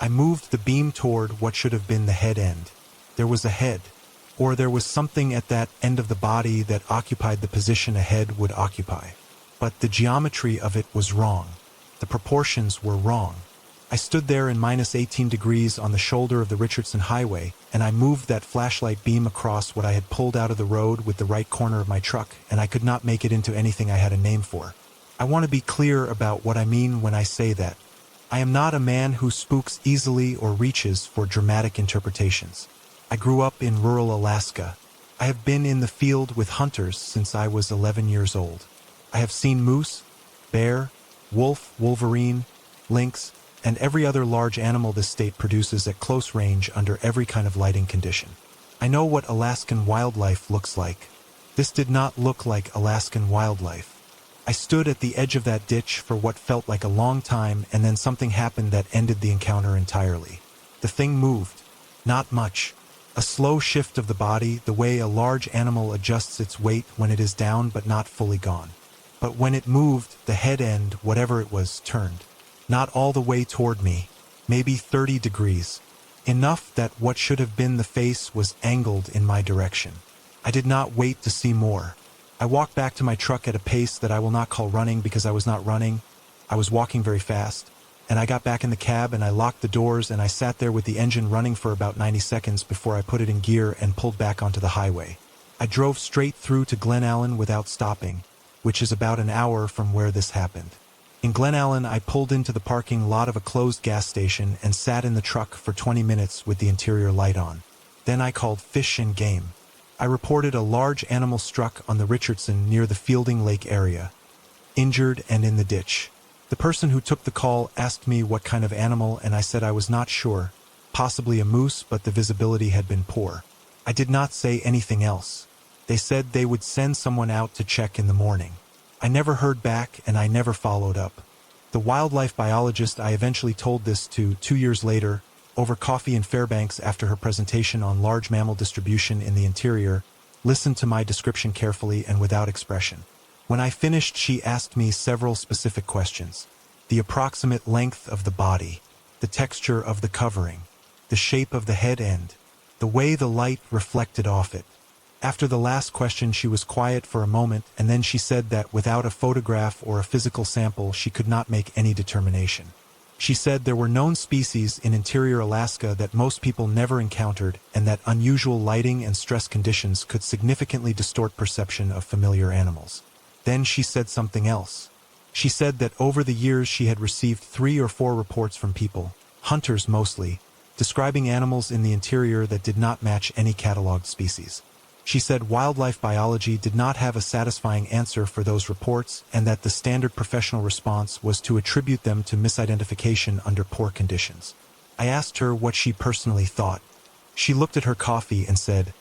Speaker 1: I moved the beam toward what should have been the head end. There was a head, or there was something at that end of the body that occupied the position a head would occupy. But the geometry of it was wrong. The proportions were wrong. I stood there in -18 degrees on the shoulder of the Richardson Highway, and I moved that flashlight beam across what I had pulled out of the road with the right corner of my truck, and I could not make it into anything I had a name for. I want to be clear about what I mean when I say that. I am not a man who spooks easily or reaches for dramatic interpretations. I grew up in rural Alaska. I have been in the field with hunters since I was 11 years old. I have seen moose, bear, wolf, wolverine, lynx, and every other large animal this state produces at close range under every kind of lighting condition. I know what Alaskan wildlife looks like. This did not look like Alaskan wildlife. I stood at the edge of that ditch for what felt like a long time, and then something happened that ended the encounter entirely. The thing moved. Not much. A slow shift of the body, the way a large animal adjusts its weight when it is down but not fully gone. But when it moved, the head end, whatever it was, turned. Not all the way toward me, maybe 30 degrees. Enough that what should have been the face was angled in my direction. I did not wait to see more. I walked back to my truck at a pace that I will not call running because I was not running. I was walking very fast. And I got back in the cab and I locked the doors and I sat there with the engine running for about 90 seconds before I put it in gear and pulled back onto the highway. I drove straight through to Glen Allen without stopping, which is about an hour from where this happened. In Glen Allen, I pulled into the parking lot of a closed gas station and sat in the truck for 20 minutes with the interior light on. Then I called Fish and Game. I reported a large animal struck on the Richardson near the Fielding Lake area, injured and in the ditch. The person who took the call asked me what kind of animal, and I said I was not sure, possibly a moose, but the visibility had been poor. I did not say anything else. They said they would send someone out to check in the morning. I never heard back, and I never followed up. The wildlife biologist I eventually told this to 2 years later, over coffee in Fairbanks after her presentation on large mammal distribution in the interior, listened to my description carefully and without expression. When I finished, she asked me several specific questions. The approximate length of the body, the texture of the covering, the shape of the head end, the way the light reflected off it. After the last question, she was quiet for a moment, and then she said that without a photograph or a physical sample, she could not make any determination. She said there were known species in interior Alaska that most people never encountered, and that unusual lighting and stress conditions could significantly distort perception of familiar animals. Then she said something else. She said that over the years she had received 3 or 4 reports from people, hunters mostly, describing animals in the interior that did not match any cataloged species. She said wildlife biology did not have a satisfying answer for those reports, and that the standard professional response was to attribute them to misidentification under poor conditions. I asked her what she personally thought. She looked at her coffee and said,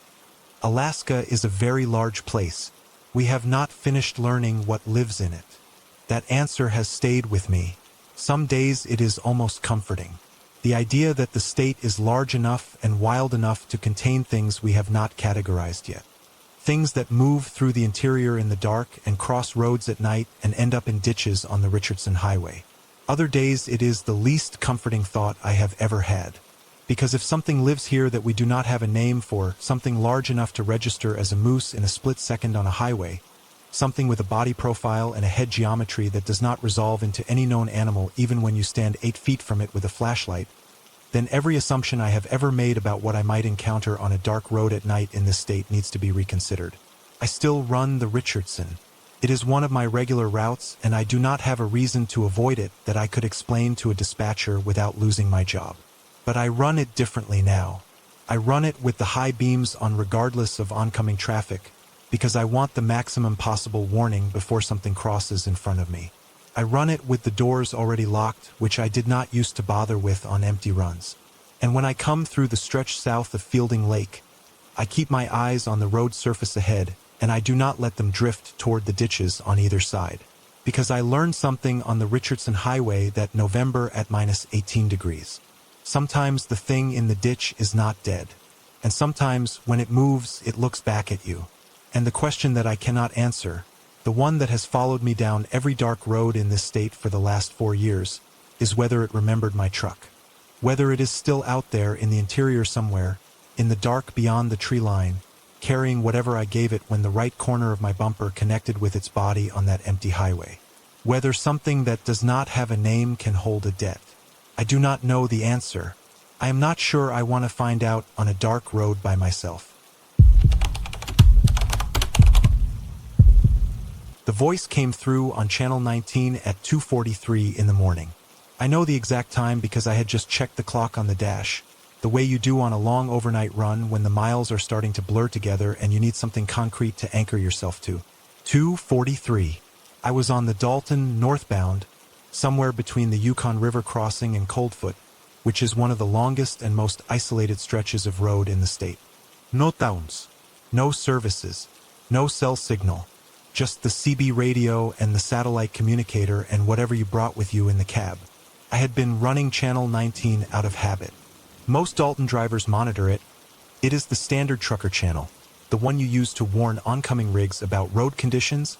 Speaker 1: "Alaska is a very large place. We have not finished learning what lives in it." That answer has stayed with me. Some days it is almost comforting. The idea that the state is large enough and wild enough to contain things we have not categorized yet. Things that move through the interior in the dark and cross roads at night and end up in ditches on the Richardson Highway. Other days it is the least comforting thought I have ever had. Because if something lives here that we do not have a name for, something large enough to register as a moose in a split second on a highway, something with a body profile and a head geometry that does not resolve into any known animal even when you stand 8 feet from it with a flashlight, then every assumption I have ever made about what I might encounter on a dark road at night in this state needs to be reconsidered. I still run the Richardson. It is one of my regular routes, and I do not have a reason to avoid it that I could explain to a dispatcher without losing my job. But I run it differently now. I run it with the high beams on regardless of oncoming traffic, because I want the maximum possible warning before something crosses in front of me. I run it with the doors already locked, which I did not used to bother with on empty runs. And when I come through the stretch south of Fielding Lake, I keep my eyes on the road surface ahead, and I do not let them drift toward the ditches on either side. Because I learned something on the Richardson Highway that November at -18 degrees. Sometimes the thing in the ditch is not dead. And sometimes, when it moves, it looks back at you. And the question that I cannot answer, the one that has followed me down every dark road in this state for the last 4 years, is whether it remembered my truck. Whether it is still out there in the interior somewhere, in the dark beyond the tree line, carrying whatever I gave it when the right corner of my bumper connected with its body on that empty highway. Whether something that does not have a name can hold a debt. I do not know the answer. I am not sure I want to find out on a dark road by myself. The voice came through on Channel 19 at 2:43 in the morning. I know the exact time because I had just checked the clock on the dash, the way you do on a long overnight run when the miles are starting to blur together and you need something concrete to anchor yourself to. 2:43. I was on the Dalton northbound, somewhere between the Yukon River crossing and Coldfoot, which is one of the longest and most isolated stretches of road in the state. No towns, no services, no cell signal, just the CB radio and the satellite communicator and whatever you brought with you in the cab. I had been running Channel 19 out of habit. Most Dalton drivers monitor it. It is the standard trucker channel, the one you use to warn oncoming rigs about road conditions,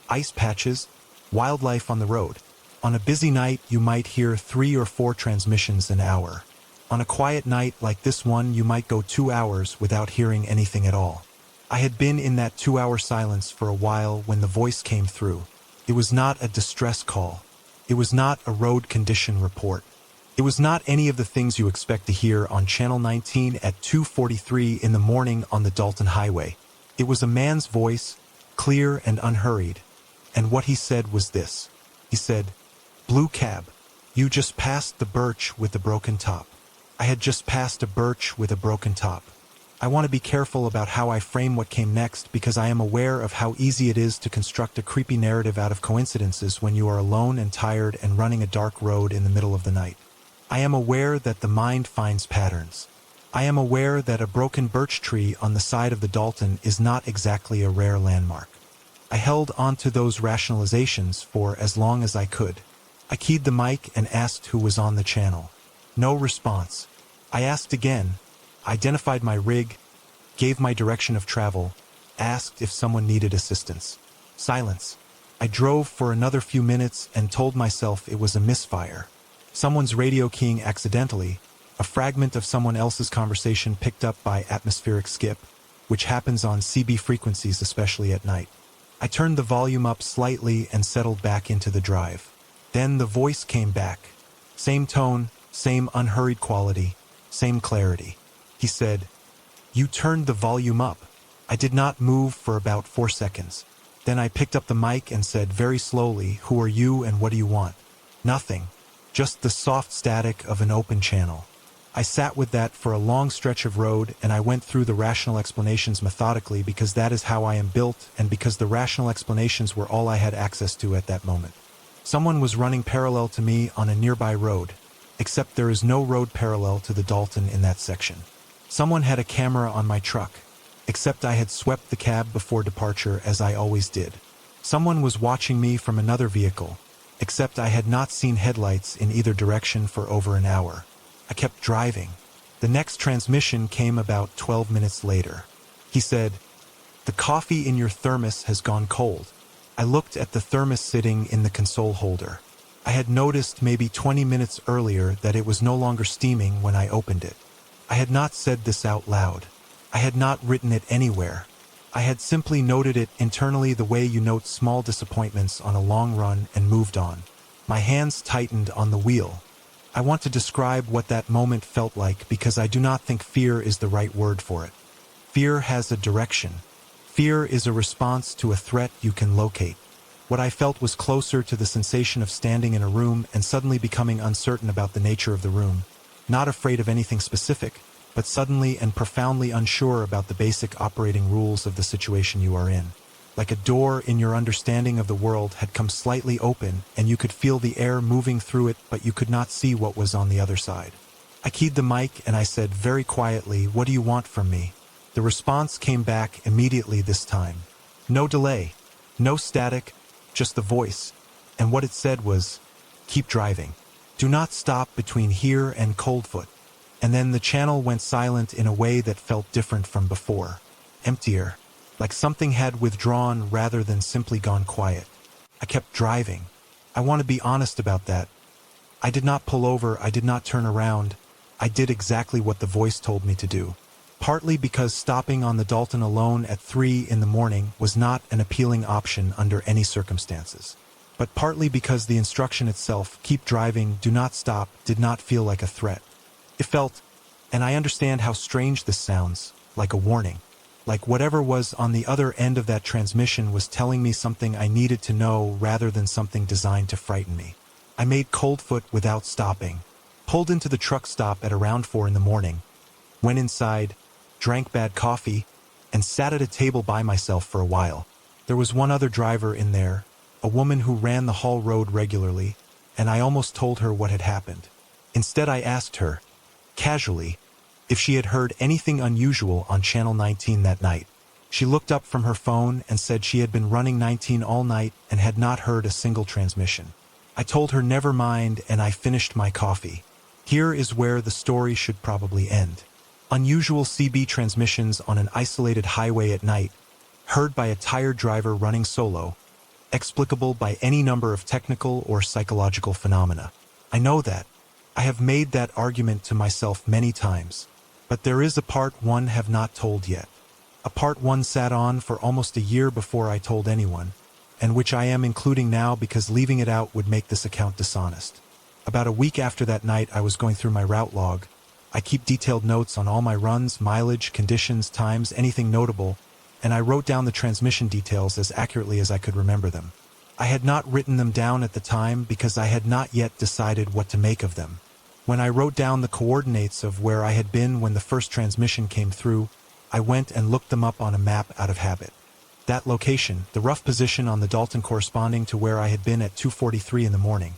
Speaker 1: ice patches, wildlife on the road. On a busy night, you might hear 3 or 4 transmissions an hour. On a quiet night like this one, you might go 2 hours without hearing anything at all. I had been in that 2-hour silence for a while when the voice came through. It was not a distress call. It was not a road condition report. It was not any of the things you expect to hear on Channel 19 at 2:43 in the morning on the Dalton Highway. It was a man's voice, clear and unhurried. And what he said was this. He said, "Blue cab, you just passed the birch with the broken top." I had just passed a birch with a broken top. I want to be careful about how I frame what came next because I am aware of how easy it is to construct a creepy narrative out of coincidences when you are alone and tired and running a dark road in the middle of the night. I am aware that the mind finds patterns. I am aware that a broken birch tree on the side of the Dalton is not exactly a rare landmark. I held onto those rationalizations for as long as I could. I keyed the mic and asked who was on the channel. No response. I asked again, identified my rig, gave my direction of travel, asked if someone needed assistance. Silence. I drove for another few minutes and told myself it was a misfire. Someone's radio keying accidentally, a fragment of someone else's conversation picked up by atmospheric skip, which happens on CB frequencies especially at night. I turned the volume up slightly and settled back into the drive. Then the voice came back. Same tone, same unhurried quality, same clarity. He said, "You turned the volume up." I did not move for about 4 seconds. Then I picked up the mic and said very slowly, "Who are you and what do you want?" Nothing. Just the soft static of an open channel. I sat with that for a long stretch of road and I went through the rational explanations methodically because that is how I am built and because the rational explanations were all I had access to at that moment. Someone was running parallel to me on a nearby road, except there is no road parallel to the Dalton in that section. Someone had a camera on my truck, except I had swept the cab before departure as I always did. Someone was watching me from another vehicle, except I had not seen headlights in either direction for over an hour. I kept driving. The next transmission came about 12 minutes later. He said, "The coffee in your thermos has gone cold." I looked at the thermos sitting in the console holder. I had noticed maybe 20 minutes earlier that it was no longer steaming when I opened it. I had not said this out loud. I had not written it anywhere. I had simply noted it internally the way you note small disappointments on a long run and moved on. My hands tightened on the wheel. I want to describe what that moment felt like because I do not think fear is the right word for it. Fear has a direction. Fear is a response to a threat you can locate. What I felt was closer to the sensation of standing in a room and suddenly becoming uncertain about the nature of the room. Not afraid of anything specific, but suddenly and profoundly unsure about the basic operating rules of the situation you are in. Like a door in your understanding of the world had come slightly open and you could feel the air moving through it, but you could not see what was on the other side. I keyed the mic and I said very quietly, "What do you want from me?" The response came back immediately this time. No delay, no static, just the voice. And what it said was, "Keep driving. Do not stop between here and Coldfoot." And then the channel went silent in a way that felt different from before. Emptier. Like something had withdrawn rather than simply gone quiet. I kept driving. I want to be honest about that. I did not pull over, I did not turn around. I did exactly what the voice told me to do. Partly because stopping on the Dalton alone at 3 in the morning was not an appealing option under any circumstances. But partly because the instruction itself, keep driving, do not stop, did not feel like a threat. It felt, and I understand how strange this sounds, like a warning. Like whatever was on the other end of that transmission was telling me something I needed to know rather than something designed to frighten me. I made cold foot without stopping, pulled into the truck stop at around 4 in the morning, went inside, drank bad coffee, and sat at a table by myself for a while. There was one other driver in there, a woman who ran the haul road regularly, and I almost told her what had happened. Instead, I asked her, casually, if she had heard anything unusual on Channel 19 that night. She looked up from her phone and said she had been running 19 all night and had not heard a single transmission. I told her never mind, and I finished my coffee. Here is where the story should probably end. Unusual CB transmissions on an isolated highway at night, heard by a tired driver running solo, explicable by any number of technical or psychological phenomena. I know that. I have made that argument to myself many times. But there is a part one have not told yet. A part one sat on for almost a year before I told anyone, and which I am including now because leaving it out would make this account dishonest. About a week after that night, I was going through my route log. I keep detailed notes on all my runs, mileage, conditions, times, anything notable, and I wrote down the transmission details as accurately as I could remember them. I had not written them down at the time because I had not yet decided what to make of them. When I wrote down the coordinates of where I had been when the first transmission came through, I went and looked them up on a map out of habit. That location, the rough position on the Dalton corresponding to where I had been at 2:43 in the morning,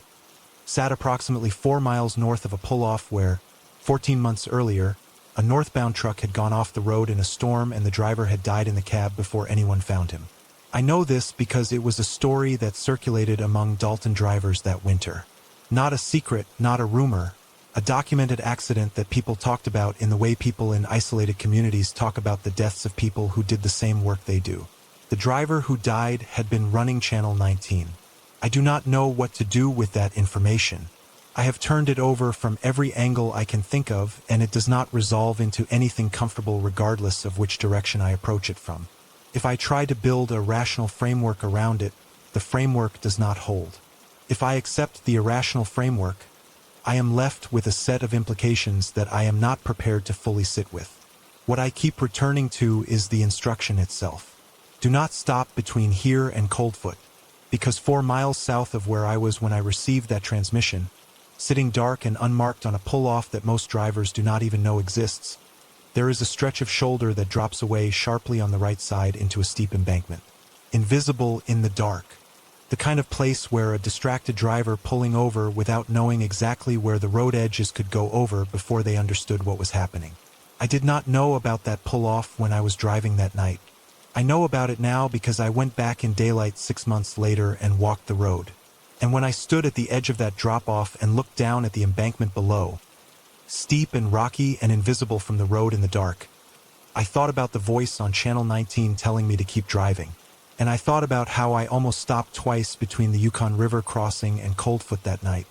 Speaker 1: sat approximately 4 miles north of a pull-off where, 14 months earlier, a northbound truck had gone off the road in a storm and the driver had died in the cab before anyone found him. I know this because it was a story that circulated among Dalton drivers that winter. Not a secret, not a rumor, a documented accident that people talked about in the way people in isolated communities talk about the deaths of people who did the same work they do. The driver who died had been running Channel 19. I do not know what to do with that information. I have turned it over from every angle I can think of, and it does not resolve into anything comfortable regardless of which direction I approach it from. If I try to build a rational framework around it, the framework does not hold. If I accept the irrational framework, I am left with a set of implications that I am not prepared to fully sit with. What I keep returning to is the instruction itself. Do not stop between here and Coldfoot, because 4 miles south of where I was when I received that transmission, sitting dark and unmarked on a pull-off that most drivers do not even know exists, there is a stretch of shoulder that drops away sharply on the right side into a steep embankment. Invisible in the dark. The kind of place where a distracted driver pulling over without knowing exactly where the road edges could go over before they understood what was happening. I did not know about that pull-off when I was driving that night. I know about it now because I went back in daylight 6 months later and walked the road. And when I stood at the edge of that drop-off and looked down at the embankment below, steep and rocky and invisible from the road in the dark, I thought about the voice on Channel 19 telling me to keep driving. And I thought about how I almost stopped twice between the Yukon River crossing and Coldfoot that night.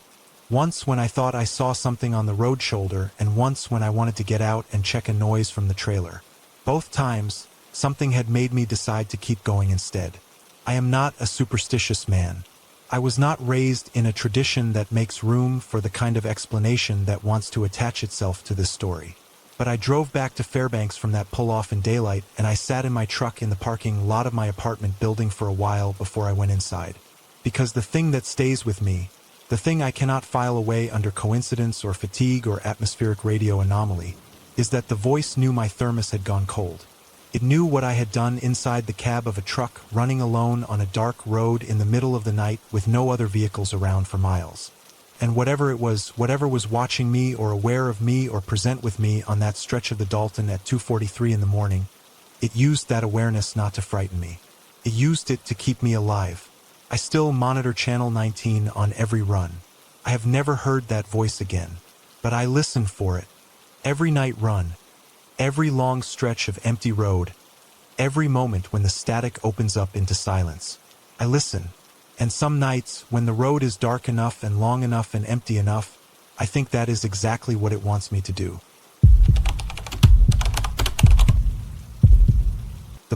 Speaker 1: Once when I thought I saw something on the road shoulder, and once when I wanted to get out and check a noise from the trailer. Both times, something had made me decide to keep going instead. I am not a superstitious man. I was not raised in a tradition that makes room for the kind of explanation that wants to attach itself to this story. But I drove back to Fairbanks from that pull-off in daylight, and I sat in my truck in the parking lot of my apartment building for a while before I went inside. Because the thing that stays with me, the thing I cannot file away under coincidence or fatigue or atmospheric radio anomaly, is that the voice knew my thermos had gone cold. It knew what I had done inside the cab of a truck running alone on a dark road in the middle of the night with no other vehicles around for miles. And whatever was watching me or aware of me or present with me on that stretch of the Dalton at 2:43 in the morning, it used that awareness not to frighten me. It used it to keep me alive. I still monitor Channel 19 on every run. I have never heard that voice again, but I listen for it. Every night run, every long stretch of empty road, every moment when the static opens up into silence. I listen. And some nights, when the road is dark enough and long enough and empty enough, I think that is exactly what it wants me to do.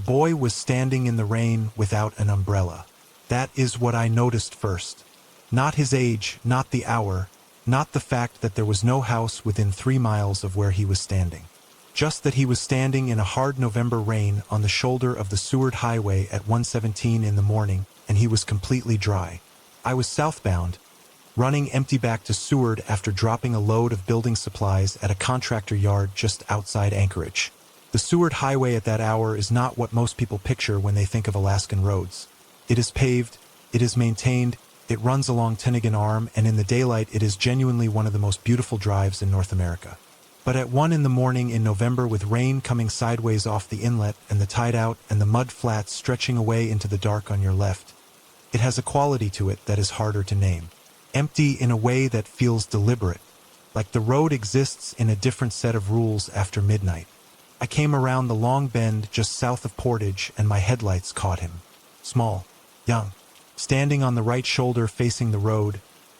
Speaker 1: boy was standing in the rain without an umbrella. That is what I noticed first. Not his age, not the hour, not the fact that there was no house within 3 miles of where he was standing. Just that he was standing in a hard November rain on the shoulder of the Seward Highway at 1:17 in the morning, and he was completely dry. I was southbound, running empty back to Seward after dropping a load of building supplies at a contractor yard just outside Anchorage. The Seward Highway at that hour is not what most people picture when they think of Alaskan roads. It is paved, it is maintained, it runs along Tennessee Arm, and in the daylight it is genuinely one of the most beautiful drives in North America. But at 1 in the morning in November, with rain coming sideways off the inlet and the tide out and the mud flats stretching away into the dark on your left, it has a quality to it that is harder to name. Empty in a way that feels deliberate, like the road exists in a different set of rules after midnight. I came around the long bend just south of Portage, and my headlights caught him. Small, young, standing on the right shoulder facing the road,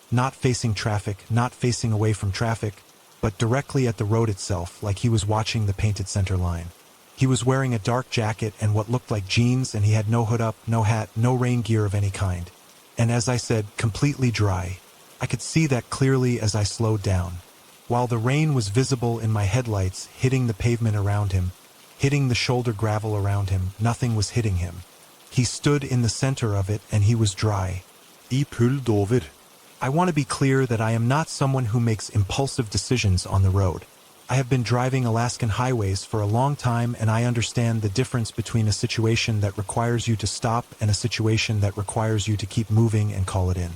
Speaker 1: not facing traffic, not facing away from traffic, but directly at the road itself, like he was watching the painted center line. He was wearing a dark jacket and what looked like jeans, and he had no hood up, no hat, no rain gear of any kind. And as I said, completely dry. I could see that clearly as I slowed down. While the rain was visible in my headlights, hitting the pavement around him, hitting the shoulder gravel around him, nothing was hitting him. He stood in the center of it, and he was dry. I pulled over. I want to be clear that I am not someone who makes impulsive decisions on the road. I have been driving Alaskan highways for a long time, and I understand the difference between a situation that requires you to stop and a situation that requires you to keep moving and call it in.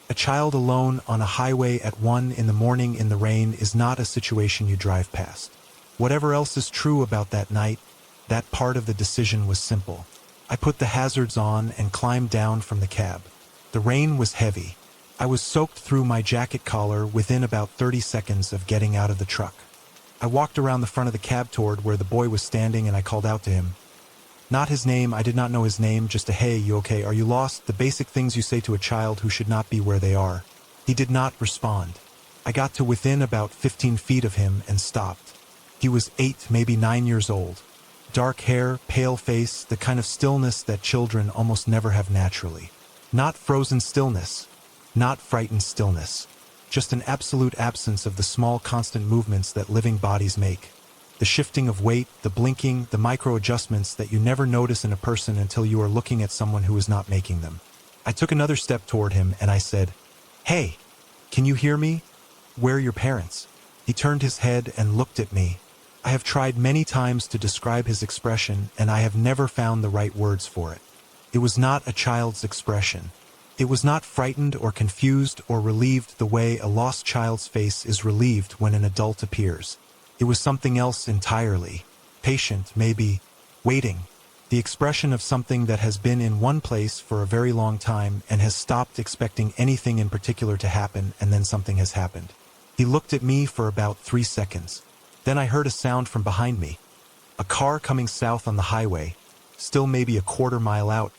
Speaker 1: A child alone on a highway at 1 in the morning in the rain is not a situation you drive past. Whatever else is true about that night, that part of the decision was simple. I put the hazards on and climbed down from the cab. The rain was heavy. I was soaked through my jacket collar within about 30 seconds of getting out of the truck. I walked around the front of the cab toward where the boy was standing, and I called out to him. Not his name, I did not know his name, just a "Hey, you okay, are you lost?" The basic things you say to a child who should not be where they are. He did not respond. I got to within about 15 feet of him and stopped. He was 8, maybe 9 years old. Dark hair, pale face, the kind of stillness that children almost never have naturally. Not frozen stillness. Not frightened stillness. Just an absolute absence of the small constant movements that living bodies make. The shifting of weight, the blinking, the micro adjustments that you never notice in a person until you are looking at someone who is not making them. I took another step toward him and I said, "Hey, can you hear me? Where are your parents?" He turned his head and looked at me. I have tried many times to describe his expression, and I have never found the right words for it. It was not a child's expression. It was not frightened or confused or relieved the way a lost child's face is relieved when an adult appears. It was something else entirely. Patient, maybe. Waiting. The expression of something that has been in one place for a very long time and has stopped expecting anything in particular to happen, and then something has happened. He looked at me for about 3 seconds. Then I heard a sound from behind me. A car coming south on the highway, still maybe a quarter mile out,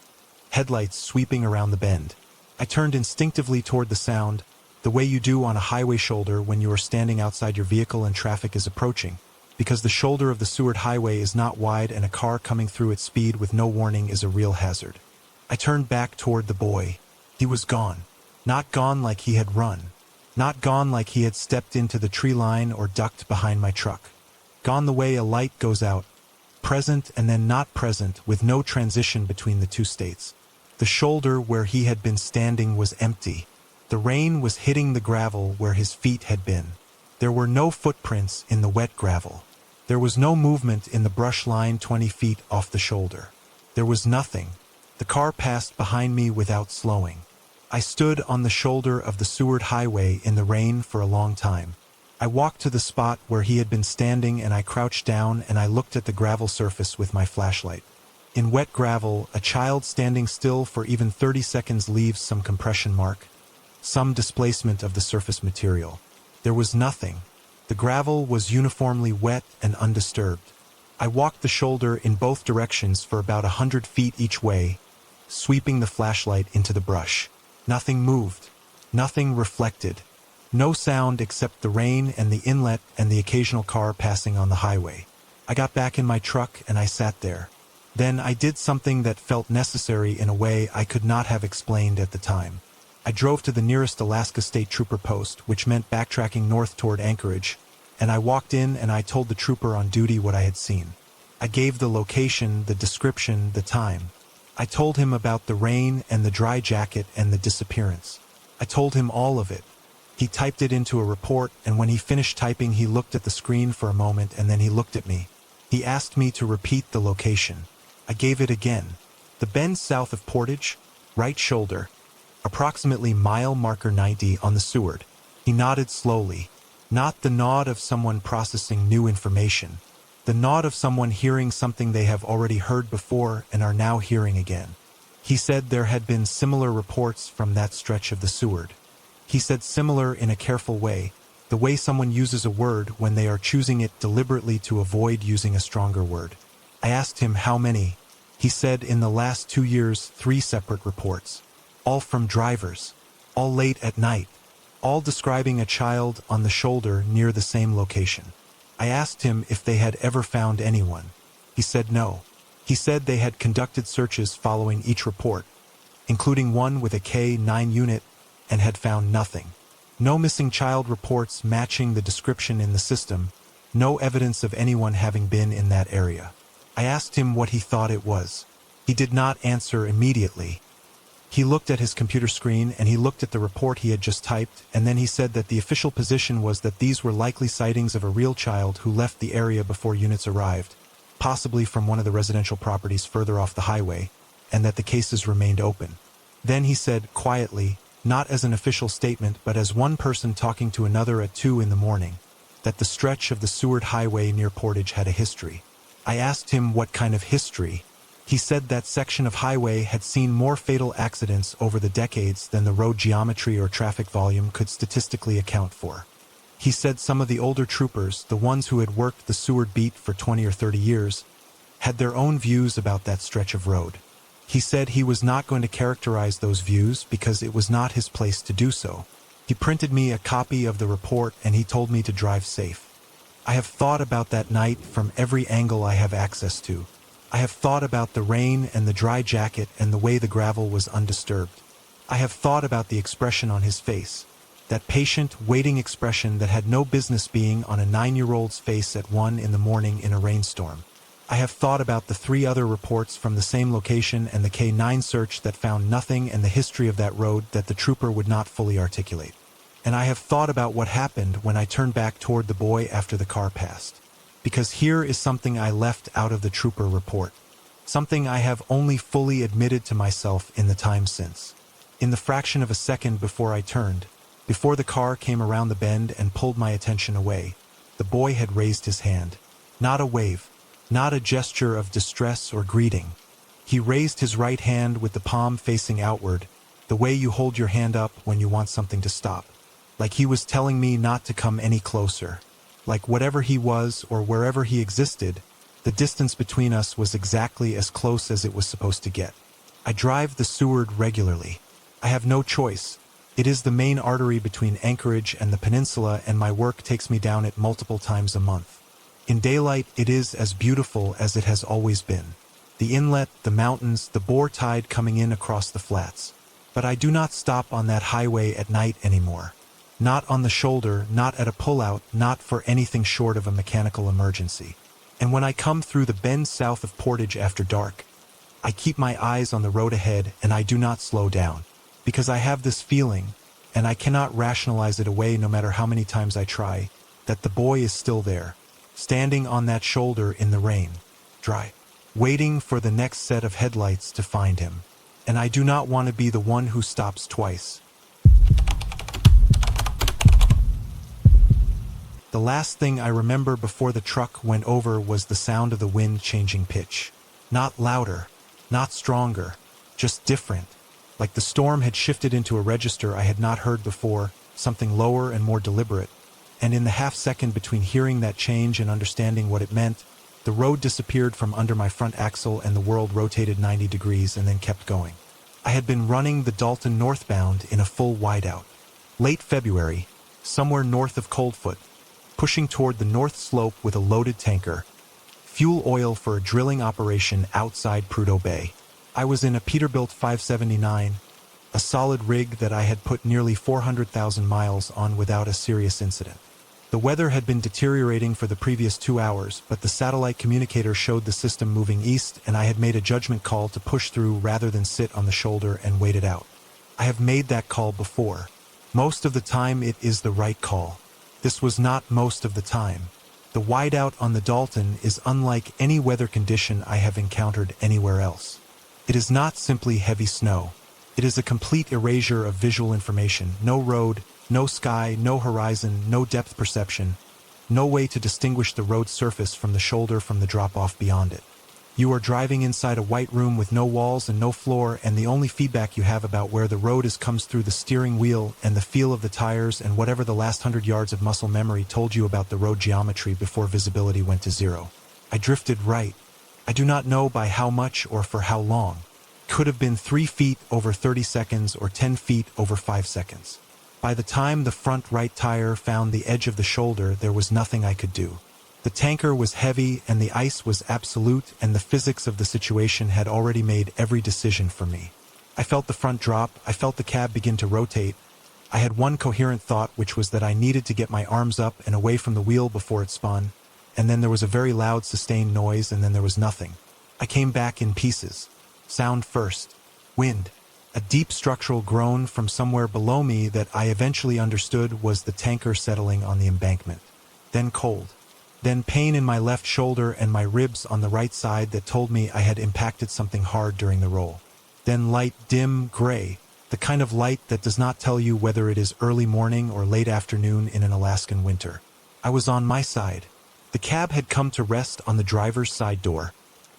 Speaker 1: headlights sweeping around the bend. I turned instinctively toward the sound, the way you do on a highway shoulder when you are standing outside your vehicle and traffic is approaching, because the shoulder of the Seward Highway is not wide and a car coming through at speed with no warning is a real hazard. I turned back toward the boy. He was gone. Not gone like he had run. Not gone like he had stepped into the tree line or ducked behind my truck. Gone the way a light goes out. Present and then not present, with no transition between the two states. The shoulder where he had been standing was empty. The rain was hitting the gravel where his feet had been. There were no footprints in the wet gravel. There was no movement in the brush line 20 feet off the shoulder. There was nothing. The car passed behind me without slowing. I stood on the shoulder of the Seward Highway in the rain for a long time. I walked to the spot where he had been standing, and I crouched down and I looked at the gravel surface with my flashlight. In wet gravel, a child standing still for even 30 seconds leaves some compression mark, some displacement of the surface material. There was nothing. The gravel was uniformly wet and undisturbed. I walked the shoulder in both directions for about 100 feet each way, sweeping the flashlight into the brush. Nothing moved. Nothing reflected. No sound except the rain and the inlet and the occasional car passing on the highway. I got back in my truck and I sat there. Then I did something that felt necessary in a way I could not have explained at the time. I drove to the nearest Alaska State Trooper post, which meant backtracking north toward Anchorage, and I walked in and I told the trooper on duty what I had seen. I gave the location, the description, the time. I told him about the rain and the dry jacket and the disappearance. I told him all of it. He typed it into a report, and when he finished typing, he looked at the screen for a moment and then he looked at me. He asked me to repeat the location. I gave it again. The bend south of Portage, right shoulder, approximately mile marker 90 on the Seward. He nodded slowly, not the nod of someone processing new information, the nod of someone hearing something they have already heard before and are now hearing again. He said there had been similar reports from that stretch of the Seward. He said similar in a careful way, the way someone uses a word when they are choosing it deliberately to avoid using a stronger word. I asked him how many. He said in the last 2 years, 3 separate reports. All from drivers, all late at night, all describing a child on the shoulder near the same location. I asked him if they had ever found anyone. He said no. He said they had conducted searches following each report, including one with a K-9 unit, and had found nothing. No missing child reports matching the description in the system, no evidence of anyone having been in that area. I asked him what he thought it was. He did not answer immediately. He looked at his computer screen and he looked at the report he had just typed, and then he said that the official position was that these were likely sightings of a real child who left the area before units arrived, possibly from one of the residential properties further off the highway, and that the cases remained open. Then he said, quietly, not as an official statement but as one person talking to another at 2 in the morning, that the stretch of the Seward Highway near Portage had a history. I asked him what kind of history. He said that section of highway had seen more fatal accidents over the decades than the road geometry or traffic volume could statistically account for. He said some of the older troopers, the ones who had worked the Seward beat for 20 or 30 years, had their own views about that stretch of road. He said he was not going to characterize those views because it was not his place to do so. He printed me a copy of the report and he told me to drive safe. I have thought about that night from every angle I have access to. I have thought about the rain and the dry jacket and the way the gravel was undisturbed. I have thought about the expression on his face, that patient, waiting expression that had no business being on a 9-year-old's face at 1 in the morning in a rainstorm. I have thought about the 3 other reports from the same location and the K-9 search that found nothing and the history of that road that the trooper would not fully articulate. And I have thought about what happened when I turned back toward the boy after the car passed. Because here is something I left out of the trooper report. Something I have only fully admitted to myself in the time since. In the fraction of a second before I turned, before the car came around the bend and pulled my attention away, the boy had raised his hand. Not a wave, not a gesture of distress or greeting. He raised his right hand with the palm facing outward, the way you hold your hand up when you want something to stop. Like he was telling me not to come any closer. Like whatever he was or wherever he existed, the distance between us was exactly as close as it was supposed to get. I drive the Seward regularly. I have no choice. It is the main artery between Anchorage and the peninsula, and my work takes me down it multiple times a month. In daylight, it is as beautiful as it has always been. The inlet, the mountains, the boar tide coming in across the flats. But I do not stop on that highway at night anymore. Not on the shoulder, not at a pullout, not for anything short of a mechanical emergency. And when I come through the bend south of Portage after dark, I keep my eyes on the road ahead and I do not slow down. Because I have this feeling, and I cannot rationalize it away no matter how many times I try, that the boy is still there, standing on that shoulder in the rain, dry, waiting for the next set of headlights to find him. And I do not want to be the one who stops twice. The last thing I remember before the truck went over was the sound of the wind changing pitch. Not louder, not stronger, just different. Like the storm had shifted into a register I had not heard before, something lower and more deliberate. And in the half-second between hearing that change and understanding what it meant, the road disappeared from under my front axle and the world rotated 90 degrees and then kept going. I had been running the Dalton northbound in a full whiteout. Late February, somewhere north of Coldfoot, pushing toward the north slope with a loaded tanker, fuel oil for a drilling operation outside Prudhoe Bay. I was in a Peterbilt 579, a solid rig that I had put nearly 400,000 miles on without a serious incident. The weather had been deteriorating for the previous 2 hours, but the satellite communicator showed the system moving east, and I had made a judgment call to push through rather than sit on the shoulder and wait it out. I have made that call before. Most of the time it is the right call. This was not most of the time. The whiteout on the Dalton is unlike any weather condition I have encountered anywhere else. It is not simply heavy snow. It is a complete erasure of visual information. No road, no sky, no horizon, no depth perception, no way to distinguish the road surface from the shoulder from the drop-off beyond it. You are driving inside a white room with no walls and no floor, and the only feedback you have about where the road is comes through the steering wheel and the feel of the tires and whatever the last 100 yards of muscle memory told you about the road geometry before visibility went to zero. I drifted right. I do not know by how much or for how long. Could have been 3 feet over 30 seconds or 10 feet over 5 seconds. By the time the front right tire found the edge of the shoulder, there was nothing I could do. The tanker was heavy and the ice was absolute, and the physics of the situation had already made every decision for me. I felt the front drop, I felt the cab begin to rotate. I had one coherent thought, which was that I needed to get my arms up and away from the wheel before it spun, and then there was a very loud sustained noise, and then there was nothing. I came back in pieces. Sound first. Wind. A deep structural groan from somewhere below me that I eventually understood was the tanker settling on the embankment. Then cold. Then pain in my left shoulder and my ribs on the right side that told me I had impacted something hard during the roll. Then light, dim, gray, the kind of light that does not tell you whether it is early morning or late afternoon in an Alaskan winter. I was on my side. The cab had come to rest on the driver's side door,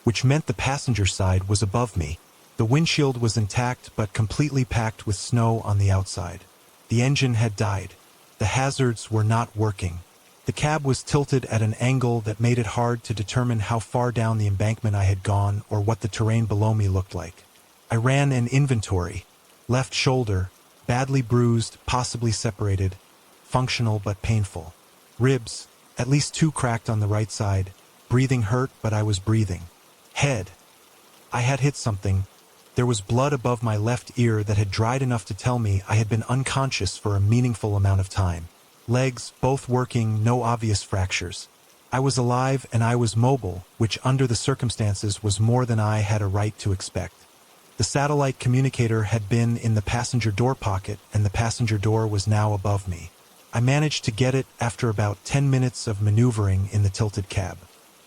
Speaker 1: which meant the passenger side was above me. The windshield was intact but completely packed with snow on the outside. The engine had died. The hazards were not working. The cab was tilted at an angle that made it hard to determine how far down the embankment I had gone or what the terrain below me looked like. I ran an inventory. Left shoulder, badly bruised, possibly separated, functional but painful. Ribs, at least 2 cracked on the right side. Breathing hurt, but I was breathing. Head. I had hit something. There was blood above my left ear that had dried enough to tell me I had been unconscious for a meaningful amount of time. Legs, both working, no obvious fractures. I was alive and I was mobile, which under the circumstances was more than I had a right to expect. The satellite communicator had been in the passenger door pocket, and the passenger door was now above me. I managed to get it after about 10 minutes of maneuvering in the tilted cab.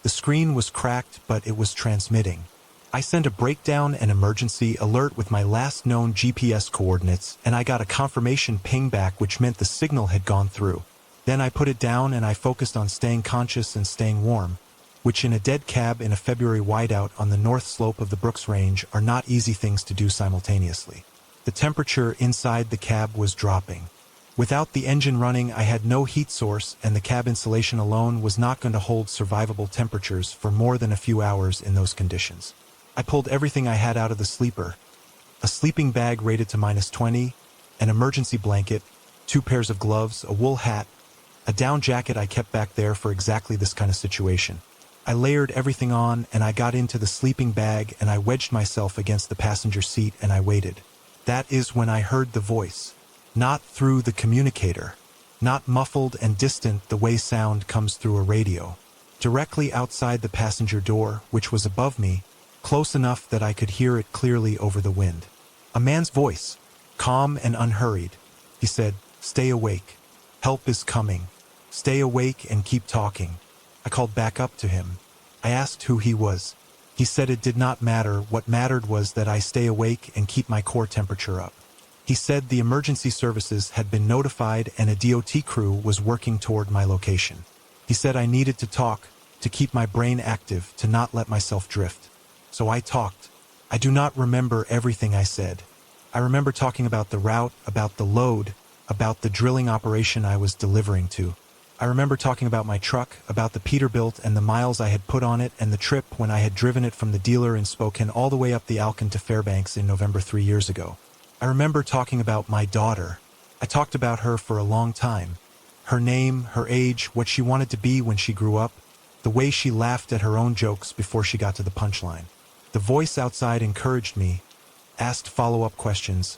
Speaker 1: The screen was cracked, but it was transmitting. I sent a breakdown and emergency alert with my last known GPS coordinates, and I got a confirmation ping back, which meant the signal had gone through. Then I put it down and I focused on staying conscious and staying warm, which in a dead cab in a February whiteout on the north slope of the Brooks Range are not easy things to do simultaneously. The temperature inside the cab was dropping. Without the engine running, I had no heat source, and the cab insulation alone was not going to hold survivable temperatures for more than a few hours in those conditions. I pulled everything I had out of the sleeper. A sleeping bag rated to -20, an emergency blanket, 2 pairs of gloves, a wool hat, a down jacket I kept back there for exactly this kind of situation. I layered everything on, and I got into the sleeping bag, and I wedged myself against the passenger seat, and I waited. That is when I heard the voice. Not through the communicator. Not muffled and distant the way sound comes through a radio. Directly outside the passenger door, which was above me, close enough that I could hear it clearly over the wind. A man's voice, calm and unhurried. He said, "Stay awake. Help is coming. Stay awake and keep talking." I called back up to him. I asked who he was. He said it did not matter. What mattered was that I stay awake and keep my core temperature up. He said the emergency services had been notified and a DOT crew was working toward my location. He said I needed to talk, to keep my brain active, to not let myself drift. So I talked. I do not remember everything I said. I remember talking about the route, about the load, about the drilling operation I was delivering to. I remember talking about my truck, about the Peterbilt and the miles I had put on it, and the trip when I had driven it from the dealer in Spokane all the way up the Alaskan to Fairbanks in November 3 years ago. I remember talking about my daughter. I talked about her for a long time. Her name, her age, what she wanted to be when she grew up. the way she laughed at her own jokes before she got to the punchline. The voice outside encouraged me, asked follow-up questions,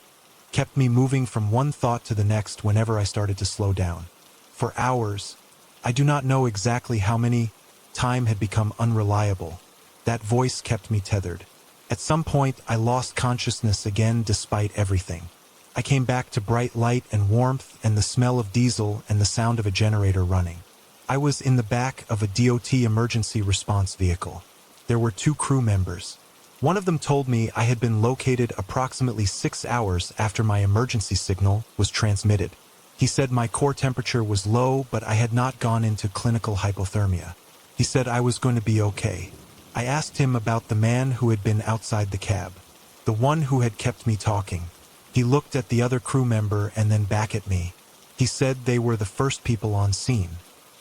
Speaker 1: kept me moving from one thought to the next whenever I started to slow down. For hours, I do not know exactly how many, time had become unreliable. That voice kept me tethered. At some point, I lost consciousness again despite everything. I came back to bright light and warmth and the smell of diesel and the sound of a generator running. I was in the back of a DOT emergency response vehicle. There were 2 crew members. One of them told me I had been located approximately 6 hours after my emergency signal was transmitted. He said my core temperature was low, but I had not gone into clinical hypothermia. He said I was going to be okay. I asked him about the man who had been outside the cab, the one who had kept me talking. He looked at the other crew member and then back at me. He said they were the first people on scene.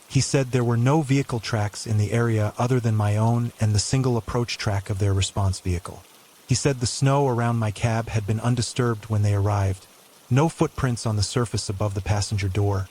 Speaker 1: He said there were no vehicle tracks in the area other than my own and the single approach track of their response vehicle. He said the snow around my cab had been undisturbed when they arrived. No footprints on the surface above the passenger door.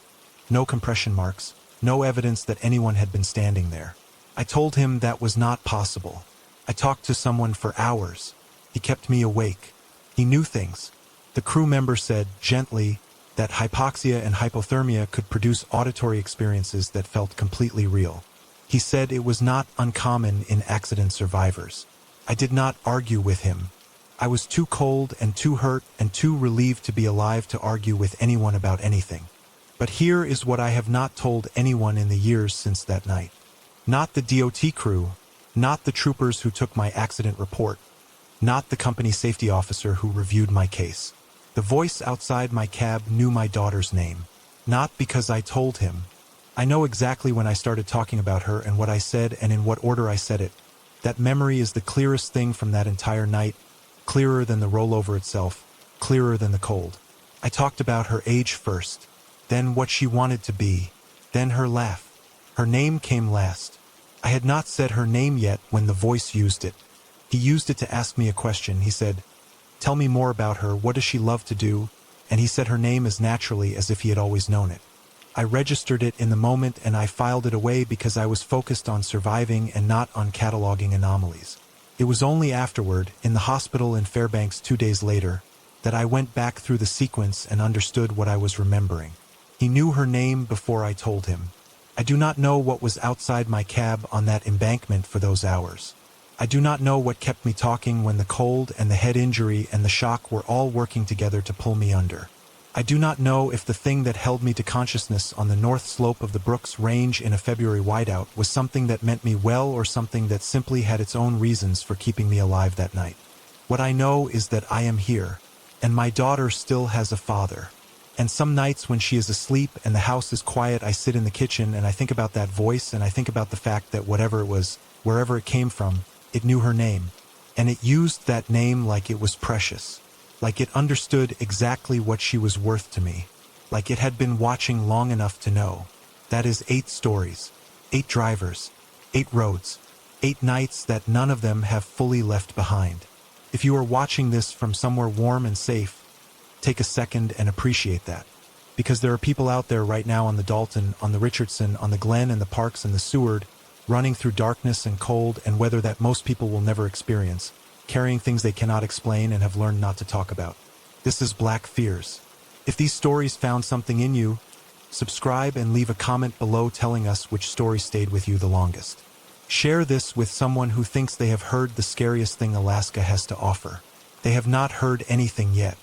Speaker 1: No compression marks. No evidence that anyone had been standing there. I told him that was not possible. I talked to someone for hours. He kept me awake. He knew things. The crew member said, gently, that hypoxia and hypothermia could produce auditory experiences that felt completely real. He said it was not uncommon in accident survivors. I did not argue with him. I was too cold and too hurt and too relieved to be alive to argue with anyone about anything. But here is what I have not told anyone in the years since that night. Not the DOT crew, not the troopers who took my accident report, not the company safety officer who reviewed my case. The voice outside my cab knew my daughter's name. Not because I told him. I know exactly when I started talking about her and what I said and in what order I said it. That memory is the clearest thing from that entire night, clearer than the rollover itself, clearer than the cold. I talked about her age first, then what she wanted to be, then her laugh. Her name came last. I had not said her name yet when the voice used it. He used it to ask me a question. He said, "Tell me more about her, what does she love to do?" And he said her name as naturally as if he had always known it. I registered it in the moment and I filed it away because I was focused on surviving and not on cataloging anomalies. It was only afterward, in the hospital in Fairbanks 2 days later, that I went back through the sequence and understood what I was remembering. He knew her name before I told him. I do not know what was outside my cab on that embankment for those hours. I do not know what kept me talking when the cold and the head injury and the shock were all working together to pull me under. I do not know if the thing that held me to consciousness on the north slope of the Brooks Range in a February whiteout was something that meant me well or something that simply had its own reasons for keeping me alive that night. What I know is that I am here, and my daughter still has a father. And some nights when she is asleep and the house is quiet, I sit in the kitchen and I think about that voice and I think about the fact that whatever it was, wherever it came from, it knew her name. And it used that name like it was precious. Like it understood exactly what she was worth to me. Like it had been watching long enough to know. That is 8 stories, 8 drivers, 8 roads, 8 nights that none of them have fully left behind. If you are watching this from somewhere warm and safe, take a second and appreciate that. Because there are people out there right now on the Dalton, on the Richardson, on the Glen and the Parks and the Seward, running through darkness and cold and weather that most people will never experience, carrying things they cannot explain and have learned not to talk about. This is Black Fears. If these stories found something in you, subscribe and leave a comment below telling us which story stayed with you the longest. Share this with someone who thinks they have heard the scariest thing Alaska has to offer. They have not heard anything yet.